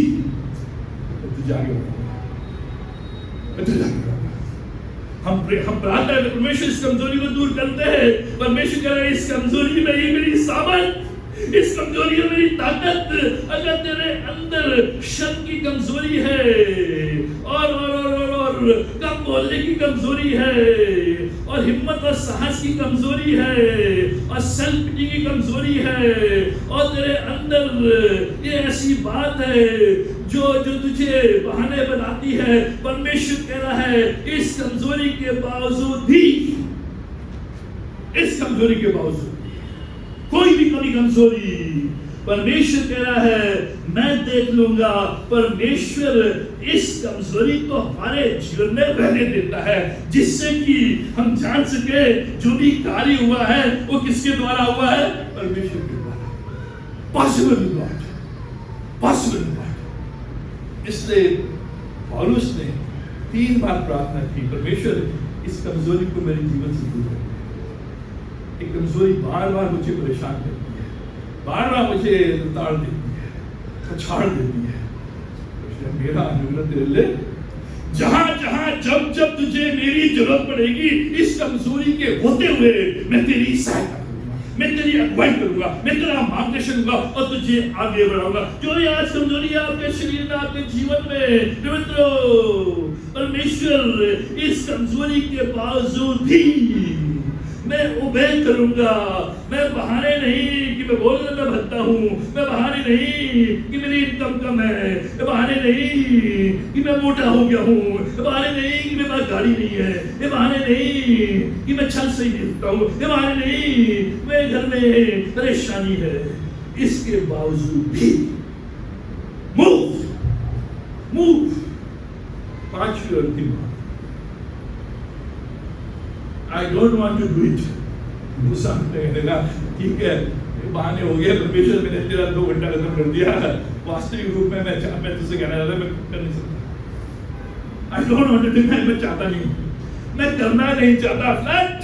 हम प्रार्थना है परमेश्वर इस कमजोरी को दूर करते हैं। परमेश्वर कह रहा है इस कमजोरी में ही मेरी सामर्थ, इस कमजोरी में मेरी ताकत। अगर तेरे अंदर शक की कमजोरी है और कम बोलने की कमजोरी है और हिम्मत और साहस की कमजोरी है और सेल्फ पिटी की कमजोरी है और तेरे अंदर ये ऐसी बात है जो तुझे बहाने बनाती है, परमेश्वर कह रहा है इस कमजोरी के बावजूद भी, इस कमजोरी के बावजूद कोई भी कमी कमजोरी परमेश्वर कह रहा है मैं देख लूंगा। परमेश्वर इस कमजोरी को हमारे जीवन में रहने देता है जिससे कि हम जान सके जो भी कार्य हुआ है वो किसके द्वारा हुआ है? परमेश्वर के द्वारा। Possible God, possible God. इसलिए पौलुस ने 3 बार प्रार्थना की परमेश्वर इस कमजोरी को मेरे जीवन से दूर कर। एक कमजोरी बार बार मुझे परेशान करती है, बार बार मुझे उतार देती है, पछाड़ देती है। मेरा अनुग्रह तेरे लिए जहां जहां जब जब तुझे मेरी जरूरत पड़ेगी इस कमजोरी के होते हुए मैं तेरी सहायता करूंगा, मैं तेरी अगुवाई करूंगा, मैं तेरा मार्गदर्शन करूंगा और तुझे आगे बढ़ाऊंगा। जो ये आज कमजोरी है आपके शरीर में, आपके जीवन में, मित्रों परमेश्वर इस कमजोरी के बावजूद भी मैं ओबे करूंगा। मैं बहाने नहीं कि मैं बोलने में भद्दा हूँ, मैं बहाने नहीं कि मेरी इनकम कम है, मैं बहाने नहीं कि मैं मोटा हो गया हूँ, मैं बहाने नहीं कि मेरे पास गाड़ी नहीं है, मैं बहाने नहीं कि मैं छल सही नहीं दिखता हूँ, मैं बहाने नहीं मेरे घर में परेशानी है। इसके बावजूद भी मूव 5वीं और अंतिम बात, I don't want to do it। मूसा ने कहा ठीक है बहाने हो गए, परमेश्वर मैंने तेरा 2 घंटा खत्म कर दिया, वास्तविक रूप में मैं तुझसे कहना चाहता मैं कर नहीं सकता। I don't want to do it, मैं चाहता नहीं, मैं करना नहीं चाहता। फ्लैट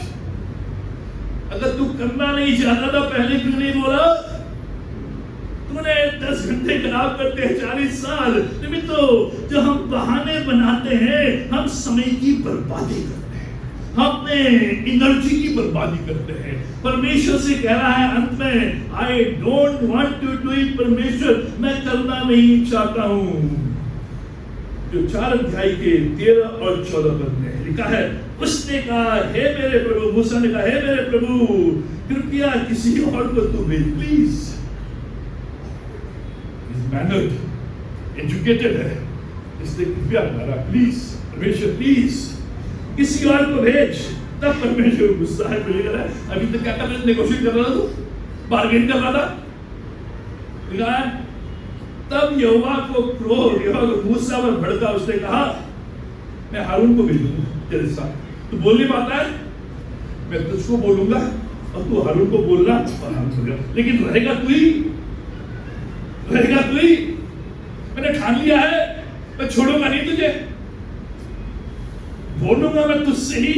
अगर तू करना नहीं चाहता था पहले क्यों नहीं बोला? तूने 10 घंटे खराब करते हैं 40 साल। तो जो हम बहाने बनाते हैं हम समय की बर्बादी करते हैं, हम अपने एनर्जी की बर्बादी करते हैं। परमेश्वर से कह रहा है अंत में I don't want to do it. परमेश्वर मैं करना नहीं चाहता हूं। जो 4 अध्याय के 13 और 14 पद में लिखा है, उसने कहा, हे मेरे प्रभु, मूसा ने कहा, हे मेरे प्रभु, कृपया किसी और को तू भेज, प्लीज। मैनर्ड, एजुकेटेड है, इसलिए कृपया हमारा, प्लीज परमेश्वर, प्लीज किसी और को भेज। तब परमेश्वर गुस्सा है, अभी तक क्या कर रहा था, नेगोशिएट कर रहा था, तू बार्गेन कर रहा था। तब यहोवा को क्रोध, यहोवा को गुस्सा पर भड़का, उसने कहा, मैं हारून को भेजूंगा तेरे साथ, तू बोल नहीं पाता है, मैं तुझको बोलूंगा और तू हारून को बोलना, लेकिन रहेगा तू ही, रहेगा तू ही। मैंने ठान लिया है, मैं छोड़ूंगा नहीं तुझे, बोलूंगा मैं तुझसे ही,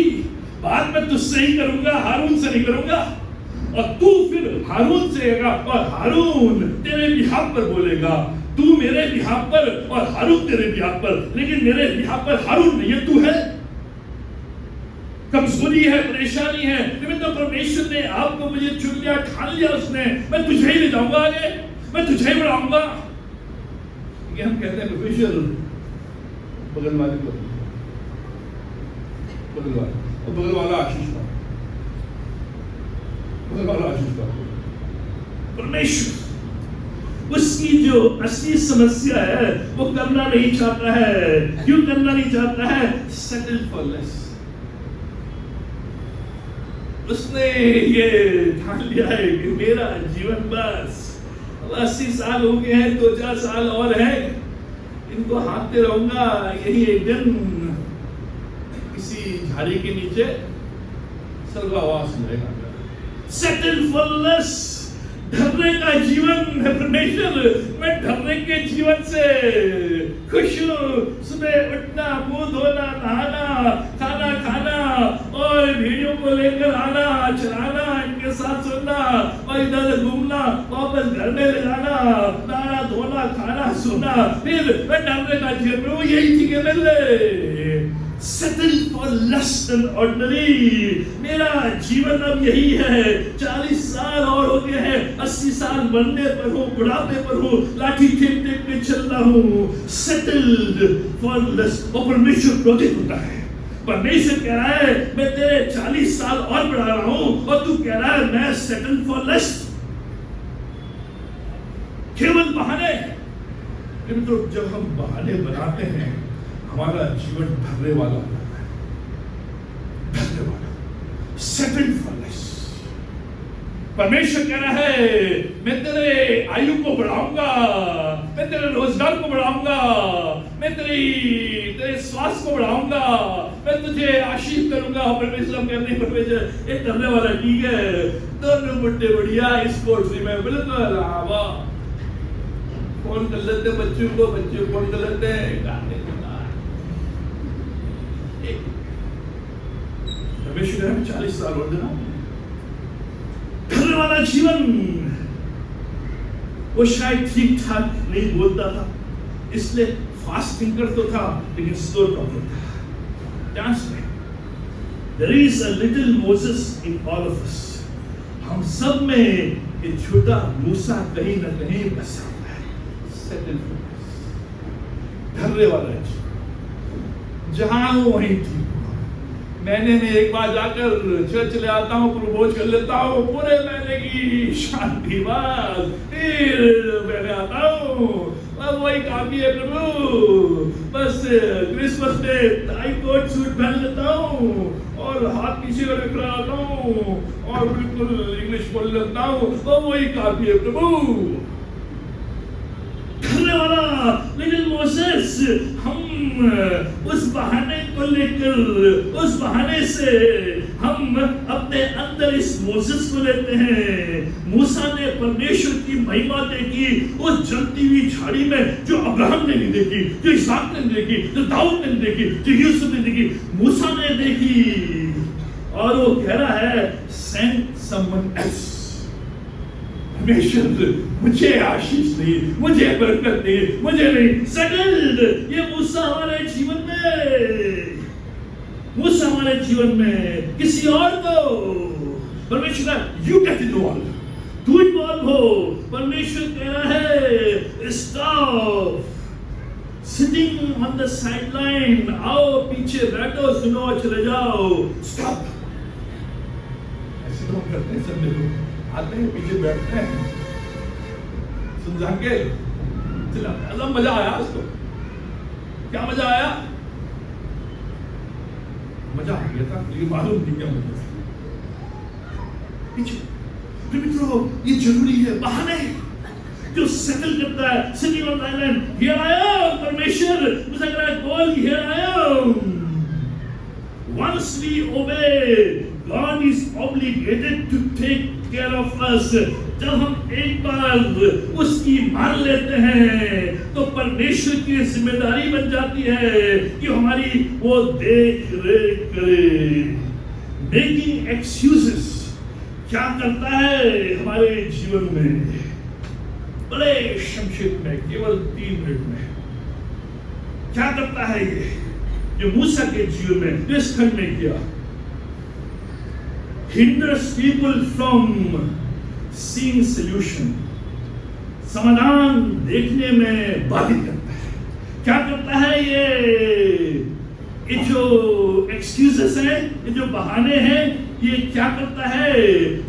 बात मैं तुझसे ही करूंगा, हारून से नहीं करूंगा। और तू फिर हारून से आएगा और हारून तेरे बिहाफ पर बोलेगा, तू मेरे बिहाफ पर और हारून तेरे बिहाफ पर, लेकिन मेरे बिहाफ पर हारून नहीं है, तू है। कमजोरी है, परेशानी है, लेकिन तो परमेश्वर ने आपको मुझे चुन लिया, ठान लिया उसने, मैं तुझे ही ले जाऊंगा आगे, मैं तुझे ही बढ़ाऊंगा। हम कहते हैं परमेश्वर बगल वाले को, बगल वाला आशीष का, बगल वाला आशीष का। परमेश्वर उसकी जो असली समस्या है वो करना नहीं चाहता है। क्यों करना नहीं चाहता है? Settle for less. उसने ये ठान लिया है कि मेरा जीवन बस 80 साल हो गए हैं, 2-4 साल और है, इनको हाँकते रहूंगा, यही एक दिन किसी झाड़ी के नीचे स्वर्गवास मिलेगा। सेटल फॉर लेस, ढर्रे का जीवन है परमेश्वर। मैं ढर्रे के जीवन से खुश हूँ। सुबह उठना, मुंह धोना, नहाना, खाना खाना और भेड़ियों को लेकर आना, चराना, इनके साथ सोना और इधर घूमना, वापस घर में ले जाना, नहाना, धोना, खाना, सोना, फिर मैं ढर्रे का जीवन में, यही थी कि मिले। Settle for less than ordinary। मेरा जीवन अब यही है। 40 साल और हो गए हैं, 80 साल बनने पर हूँ, बुढ़ापे पर हूँ, लाठी ठेक के चल रहा हूँ। Settled for less। और परमेश्वर क्रोधित होता है। परमेश्वर कह रहा है मैं तेरे 40 साल और बढ़ा रहा हूँ और तू कह रहा है मैं settle for less। केवल बहाने। तो जब हम बहाने बनाते हैं हमारा जीवन ढर्रे वाला, सेटल फॉर लेस। परमेश्वर कह रहा है मैं तेरे आयु को बढ़ाऊंगा, मैं तेरे रोजगार को बढ़ाऊंगा, मैं तेरे स्वास्थ्य को बढ़ाऊंगा, मैं तुझे आशीष करूंगा। परमेश्वर कहते हैं परमेश्वर एक करने वाला ठीक है, दोनों मुट्ठे बढ़िया स्पोर्ट्स में बिल्कुल हवा फोन कर लेते बच्चों को, बच्चे फोन कर लेते हैं। परमेश्वर ने 40 साल और देना करने वाला जीवन। वो शायद ठीक ठाक नहीं बोलता था, इसलिए फास्ट थिंकर तो था लेकिन स्लो टॉकर था। डांस में there is a little Moses in all of us। हम सब में एक छोटा मूसा कहीं न कहीं बसा हुआ है। सेटल ढर्रे वाला जहां वहीं ठीक। महीने में एक बार जाकर चर्च ले आता हूँ, प्रभोज कर लेता हूँ, पूरे महीने की शांति बाद फिर मैं आता हूँ, अब वही काफी है प्रभु। बस क्रिसमस में टाई कोट सूट पहन लेता हूँ और हाथ पीछे रखा आता हूँ और बिल्कुल इंग्लिश बोल लेता हूँ, अब वही काफी है प्रभु। करने वाला लेकिन मोसेस, हम उस बहाने को लेकर, उस बहाने से हम अपने अंदर इस मोसेस को लेते हैं। मूसा ने परमेश्वर की महिमा देखी उस जलती हुई झाड़ी में, जो अब्राहम ने नहीं देखी, जो इसहाक ने नहीं देखी, जो दाऊद ने नहीं देखी, जो यूसुफ ने देखी, मूसा ने देखी। और वो कह रहा है सेंड समवन एल्स। परमेश्वर मुझे आशीष नहीं, मुझे बरकत नहीं, मुझे नहीं। सेटल्ड। ये मूसा हमारे जीवन में, मूसा हमारे जीवन में किसी और को परमेश्वर यू गेट इन्वॉल्व, तू इन्वॉल्व हो। परमेश्वर कह रहा है stop, sitting on the sideline, आओ पीछे बैठो, सुनो और चले जाओ, stop. ऐसे लोग करते हैं, सब लोग आते हैं पीछे बैठते हैं, समझा के चलाते हैं। मजा आया उसको, क्या मजा आया? मजा आ गया था, लेकिन मालूम नहीं क्या मजा था। पीछे मित्रों, ये जरूरी है, बहाने जो सेटल करता है, sitting on island, here I am, परमेश्वर मुझे कह रहा है, call here I am. Once we obey, God is obligated to take care of us. जब हम एक बार उसकी मान लेते हैं तो परमेश्वर की जिम्मेदारी बन जाती है कि हमारी वो देख रेख करे। Making excuses क्या करता है हमारे जीवन में? बड़े संक्षिप्त में, केवल 3 मिनट में क्या करता है ये जो मूसा के जीवन में इस खंड में किया? hinders people from seeing solution, समाधान देखने में बाधित करता है। क्या करता है ये जो एक्सक्यूजेस हैं, ये जो बहाने हैं, ये क्या करता है?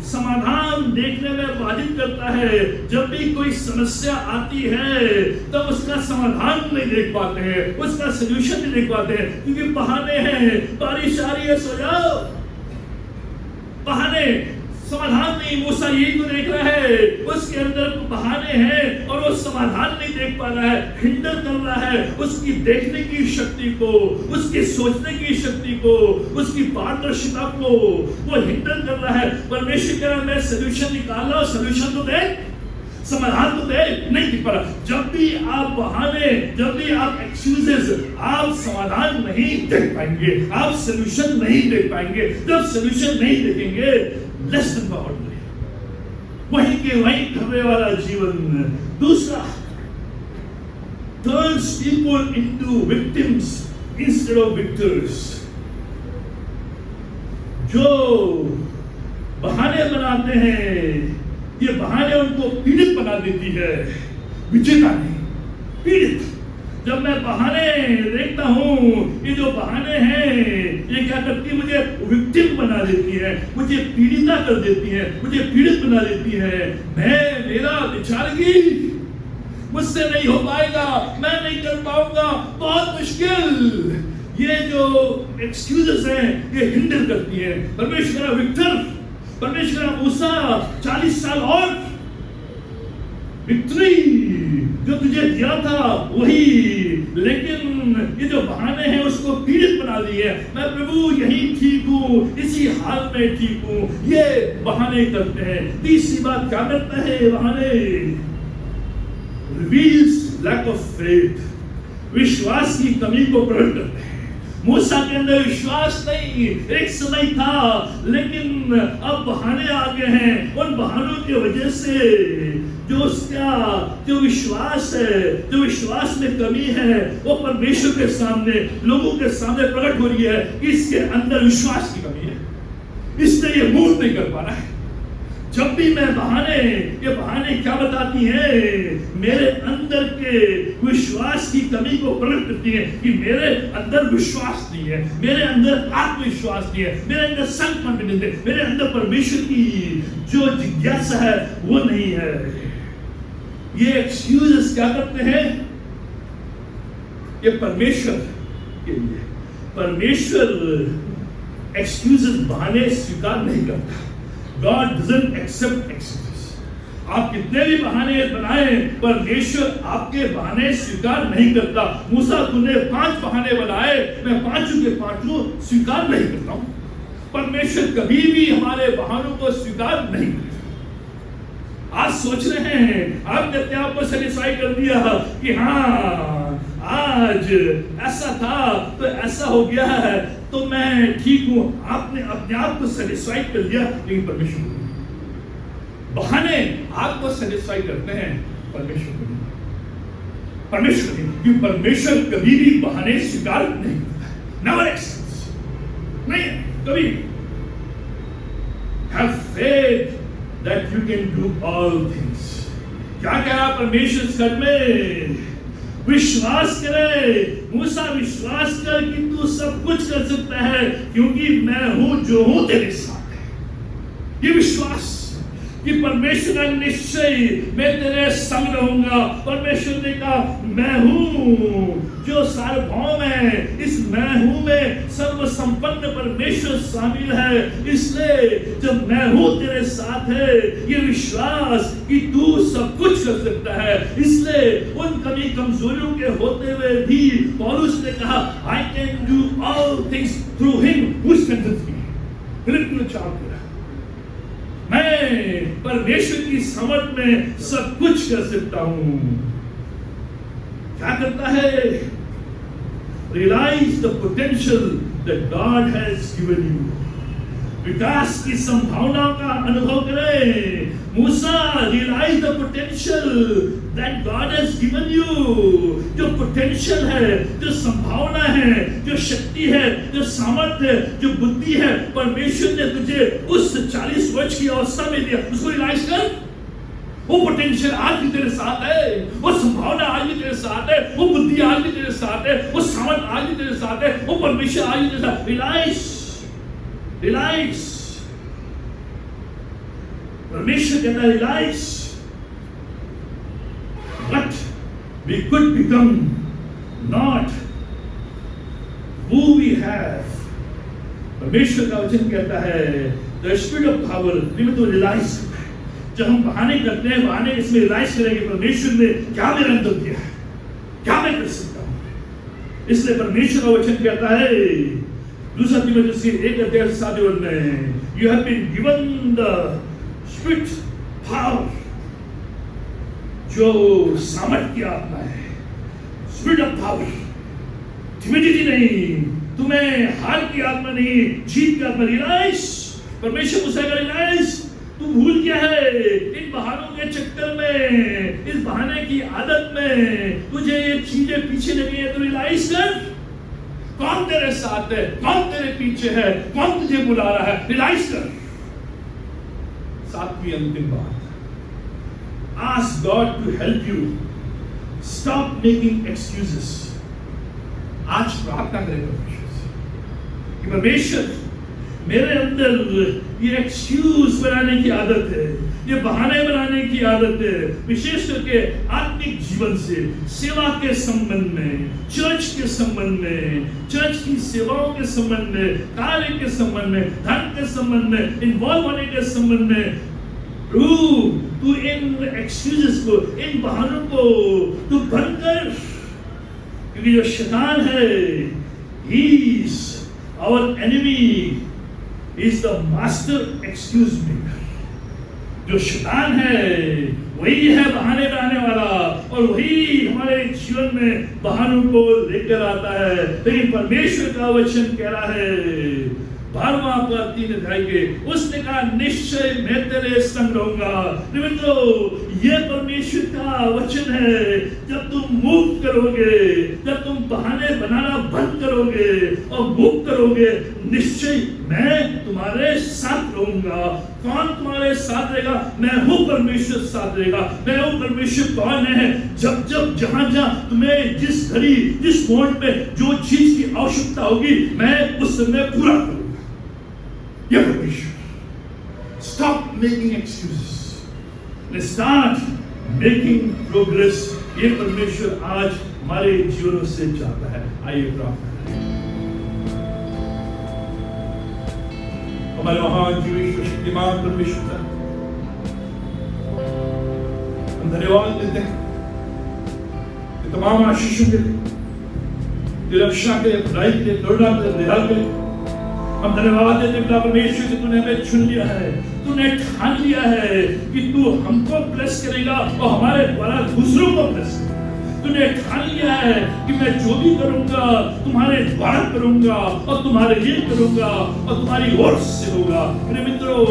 समाधान देखने में बाधित करता है। जब भी कोई समस्या आती है तब उसका समाधान नहीं देख पाते हैं, उसका सलूशन नहीं देख पाते हैं, क्योंकि बहाने हैं। बारिश आ रही है, सो जाओ, बहाने, समाधान नहीं। मूसा यही तो देख रहा है, उसके अंदर बहाने हैं और वो समाधान नहीं देख पा रहा है, हिंडर कर रहा है उसकी देखने की शक्ति को, उसकी सोचने की शक्ति को, उसकी पारदर्शिता को वो हिंडर कर रहा है। परमेश्वर कह रहा है, मैं सलूशन निकाल रहा हूं, सलूशन तो दे, समाधान तो दे, नहीं दिख पा रहा। जब भी आप बहाने, जब भी आप एक्सक्यूजेस, आप समाधान नहीं देख पाएंगे, आप सलूशन नहीं देख पाएंगे। जब सलूशन नहीं देखेंगे, लेस देन ऑर्डिनरी, वहीं के वहीं करने वाला जीवन। दूसरा, turns people into victims instead of victors। जो बहाने बनाते हैं, ये बहाने उनको पीड़ित बना देती है, विजेता नहीं, पीड़ित। जब मैं बहाने देखता हूँ, ये जो बहाने हैं, ये क्या करती है? मुझे विक्टिम बना देती है, मुझे पीड़िता कर देती है, मुझे पीड़ित बना देती है। मेरा बेचारगी, मुझसे नहीं हो पाएगा, मैं नहीं कर पाऊंगा, बहुत मुश्किल। ये जो एक्सक्यूजेस हैं, ये हिंडर करती है। परमेश्वर का विक्टर, परमेश्वर का मूसा, 40 साल और विक्ट्री जो तुझे दिया था वही, लेकिन ये जो बहाने हैं उसको पीड़ित बना दिए। मैं प्रभु यही ठीक हूँ, इसी हाल में ठीक हूँ, ये बहाने करते हैं। तीसरी बात क्या करता है बहाने? reveals lack of faith, विश्वास की कमी को प्रकट करते हैं। मूसा के अंदर विश्वास नहीं, एक समय था, लेकिन अब बहाने आ गए हैं। उन बहानों की वजह से जो उसका जो विश्वास है, जो विश्वास में कमी है, वो परमेश्वर के सामने, लोगों के सामने प्रकट हो रही है कि इसके अंदर विश्वास की कमी है, इसलिए ये मूव नहीं कर पा रहा है। जब भी मैं ये बहाने क्या बताती हैं? मेरे अंदर के विश्वास की कमी को प्रकट करती है कि मेरे अंदर विश्वास नहीं है, मेरे अंदर आत्मविश्वास नहीं है, मेरे अंदर सेल्फ कॉन्फिडेंस है, मेरे अंदर परमेश्वर की जो जिज्ञासा है वो नहीं है। ये एक्सक्यूजेस क्या करते हैं? ये परमेश्वर के लिए, परमेश्वर एक्सक्यूजेस, बहाने स्वीकार नहीं करता। God doesn't accept excuses। आप कितने भी बहाने बनाए, परमेश्वर आपके बहाने स्वीकार नहीं करता। मूसा तूने 5 बहाने बनाए, मैं 5 के 5 स्वीकार नहीं करता हूं। परमेश्वर कभी भी हमारे बहानों को स्वीकार नहीं करता। आज सोच रहे हैं, आपने अपने आप को सेटिस्फाई कर दिया कि हाँ आज ऐसा था तो ऐसा हो गया है तो मैं ठीक हूं। आपने अपने आप को सेटिस्फाई कर लिया, लेकिन परमेश्वर को नहीं। बहाने आपको सेटिस्फाई करते हैं, परमेश्वर को नहीं, परमेश्वर नहीं, क्योंकि परमेश्वर कभी भी बहाने स्वीकार नहीं करता। नेवर एक्सेप्ट्स, नहीं कभी। Have faith that you can do all things। क्या कहा परमेश्वर इस घर में? विश्वास करे। मूसा विश्वास कर कि तू सब कुछ कर सकता है क्योंकि मैं हूं जो हूं तेरे साथ है। ये विश्वास कि परमेश्वर का निश्चय मैं तेरे संग रहूंगा। परमेश्वर ने कहा मैं हूं जो सार्वभौम है, इस मैं हूं में सर्व संपन्न परमेश्वर शामिल है। इसलिए जब मैं हूं तेरे साथ है, ये विश्वास कि तू सब कुछ कर सकता है। इसलिए उन कमी कमजोरियों के होते हुए भी पौलुस ने कहा I can do all things through him who strengthens me. फिलिपियों 4 मैं परमेश्वर की समझ में सब कुछ कर सकता हूं। क्या करता है? Realise the potential that God has given you. विकास की संभावनाओं का अनुभव करें। मूसा realise the potential that God has given you. जो पोटेंशियल है, जो संभावना है, जो शक्ति है, जो सामर्थ्य है, जो बुद्धि है, परमेश्वर ने तुझे उस 40 वर्ष की अवस्था में दिया। उसको रियलाइज कर। वो पोटेंशियल आज भी तेरे साथ है, वो संभावना आज भी तेरे साथ है, वो बुद्धि आज भी तेरे साथ है, वो सामर्थ्य आज भी तेरे साथ है, वो परमेश्वर आज भी तेरे साथ। रियलाइज परमेश्वर कहता है realise what we could become, not who we have। परमेश्वर का वचन कहता है the spirit of power में तो रियलाइज करता है। जब हम बहाने करते हैं, बहाने इसमें रियलाइज करेंगे परमेश्वर ने क्या मेरे अंदर दिया है, क्या मैं कर सकता हूं। इसलिए परमेश्वर का वचन कहता है 2 तिमोथेयुस 1:7 में you have been given the spirit power, जो सामर्थ्य की आत्मा है, स्पिरिट ऑफ पावर। टिमोथी नहीं, तुम्हें हार की आत्मा नहीं, जीत की आत्मा। रियलाइज परमेश्वर को कहेगा रियलाइज तू भूल गया है इन बहानों के चक्कर में, इस बहाने की आदत में तुझे ये चीजें पीछे लगी है। तो रियलाइज कर कौन तेरे साथ है, कौन तेरे पीछे है, कौन तुझे बुला रहा है। रियलाइज कर। 7वीं अंतिम बात, ask God to help you stop making excuses। आज प्रार्थना करें परमेश्वर से कि परमेश्वर मेरे अंदर ये एक्सक्यूज बनाने की आदत है, ये बहाने बनाने की आदत है, विशेष करके आत्मिक जीवन से, सेवा के संबंध में, चर्च के संबंध में, चर्च की सेवाओं के संबंध में, कार्य के संबंध में, धन के संबंध में, इन्वॉल्व होने के संबंध में। तू इन एक्सक्यूजेस को, इन बहानों को तू बंद कर, क्योंकि जो शैतान है, he is our enemy, he is the master excuse maker। जो शैतान है वही है बहाने बनाने वाला, और वही हमारे जीवन में बहानों को लेकर आता है। लेकिन परमेश्वर का वचन कह रहा है 12वां पद 3 अध्याय के, उसने कहा निश्चय मैं तेरे संग रहूंगा। मित्रों, ये परमेश्वर का वचन है। जब तुम मूव करोगे, जब तुम बहाने बनाना बंद करोगे और मूव करोगे, निश्चय मैं तुम्हारे साथ रहूंगा। कौन तुम्हारे साथ रहेगा? मैं हूं परमेश्वर साथ रहेगा। मैं हूं परमेश्वर। कौन है? जब जब जहां जहां तुम्हें जिस घड़ी जिस मोमेंट में जो चीज की आवश्यकता होगी, मैं उस समय पूरा करूंगा। ये परमेश्वर। Stop making excuses, start making progress. ये परमेश्वर आज हमारे जीवनों से चाहता है। आइए प्रार्थना करें। हमारे महान जीवित शक्तिमान परमेश्वर का हम धन्यवाद देते हैं तमाम आशीषों के लिए, रक्षा के लिए, खुदाई के लिए, करुणा के लिए, दया के लिए। हम धन्यवाद देते हैं परमेश्वर कि तूने हमें चुन लिया है, तूने ठान लिया है कि तू हमको ब्लेस करेगा और हमारे द्वारा दूसरों को ब्लेस करेगा। तूने ठान लिया है कि मैं जो भी करूंगा तुम्हारे द्वारा करूंगा और तुम्हारे लिए करूंगा और तुम्हारी ओर से होगा। मेरे मित्रों,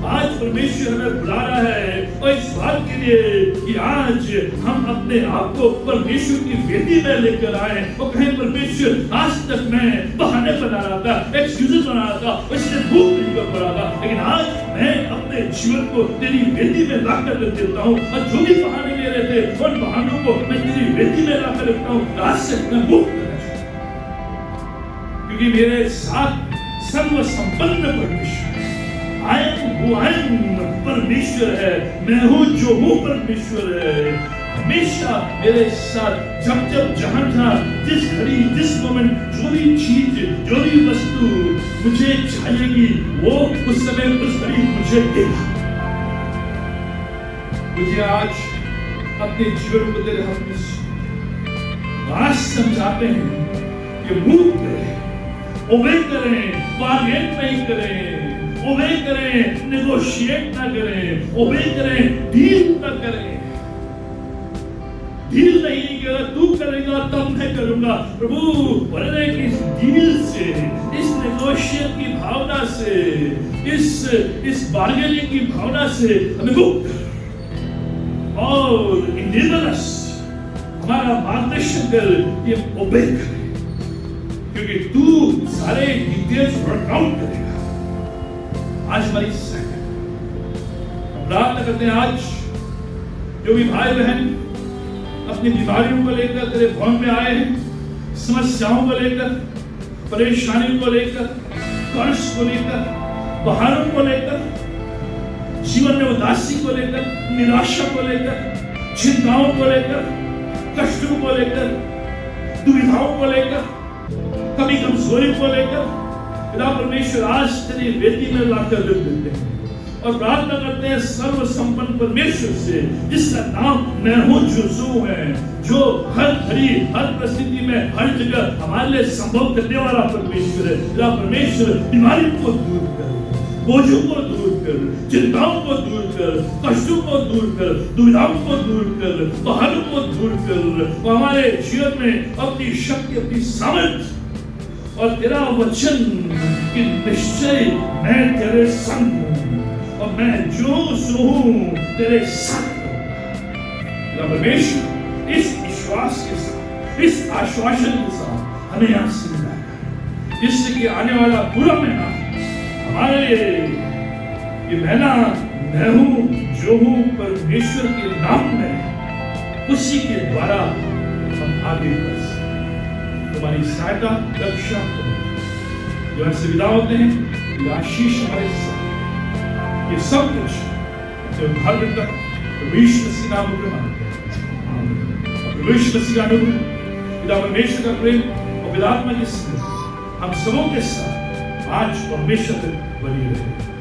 आज परमेश्वर हमें बुला रहा है और इस बात के लिए कि आज हम अपने आप को परमेश्वर की वेदी में लेकर आए और कहें परमेश्वर, आज तक मैं बहाने बना रहा था, एक्सक्यूजेस बना रहा था, इसलिए भूख नहीं कर पा रहा था, लेकिन आज मैं अपने जीवन को तेरी वेदी में लाकर देता हूँ और जो भी बहाने लगे रहते, उन बहानों को मैं तेरी वेदी में लाकर रखता हूँ, आज से मैं मुक्त करना चाहता हूँ, क्योंकि मेरे साथ सर्व संपन्न परमेश्वर, I am who I am परमेश्वर है, मैं हूँ जो हूँ परमेश्वर है। हमेशा मेरे साथ जब जब जहां था, जिस घड़ी जिस मोमेंट जो भी चीज जो भी वस्तु मुझे चाहिएगी, वो उस समय उस घड़ी मुझे देगा। मुझे आज अपने जीवन को तेरे हाथ में आज समझाते हैं कि मूव करें, ओबे करें, बार्गेन नहीं करें, ओबे करें, नेगोशिएट ना करें, ओबे करें, डील ना करें। डील नहीं कि अगर तू करेगा तब मैं करूंगा। प्रभु बोल रहे हैं कि इस डील से, इस नेगोशिएट की भावना से, इस बार्गेनिंग की भावना से हमें मुक्त और इनेबल अस, हमारा मार्गदर्शन कर ये ओबे करें, क्योंकि तू सारे डिटेल्स वर्कआउट करेगा। आज हमारी प्रार्थना करते हैं, आज जो भी भाई बहन अपनी बीमारियों को लेकर तेरे भवन में आए हैं, समस्याओं को लेकर, परेशानियों को लेकर, कर्ज को लेकर, बहानों को लेकर, जीवन में उदासी को लेकर, निराशा को लेकर, चिंताओं को लेकर, कष्टों को लेकर, दुविधाओं को लेकर, कमी कमजोरी को लेकर, पिता परमेश्वर आज तेरी वेदी में लाकर रख देते हैं और प्रार्थना करते हैं सर्व संपन्न परमेश्वर से, जिसका नाम मैं हूँ जो है, जो हर घड़ी हर परिस्थिति में हर जगह हमारे लिए संभव करने वाला परमेश्वर है। पिता परमेश्वर बीमारी को दूर कर, बोझों को दूर कर, चिंताओं को दूर कर, कष्टों को दूर कर, दुविधाओं को दूर कर, बहानों को दूर कर, और हमारे जीवन में अपनी शक्ति, अपनी सामर्थ्य और तेरा वचन कि निश्चय मैं तेरे संग हूं और मैं जो हूं तेरे साथ हूं। परमेश्वर इस विश्वास के साथ, इस आश्वासन के साथ हमें यहाँ से मिला, जिससे कि आने वाला पूरा महीना हमारे लिए ये महीना मैं हूं जो हूं परमेश्वर के नाम में, उसी के द्वारा हम आगे बढ़ सकते। तुम्हारी सहायता रक्षा करो। जो ऐसे विदा होते हैं, ये आशीष हमारे साथ, ये सब कुछ जो घर तक प्रवेश मसीह नाम में मांगते हैं। प्रवेश मसीह नाम में पिता परमेश्वर का प्रेम और पिता आत्मा की स्नेह हम सबों के साथ आज और हमेशा तक बनी रहे।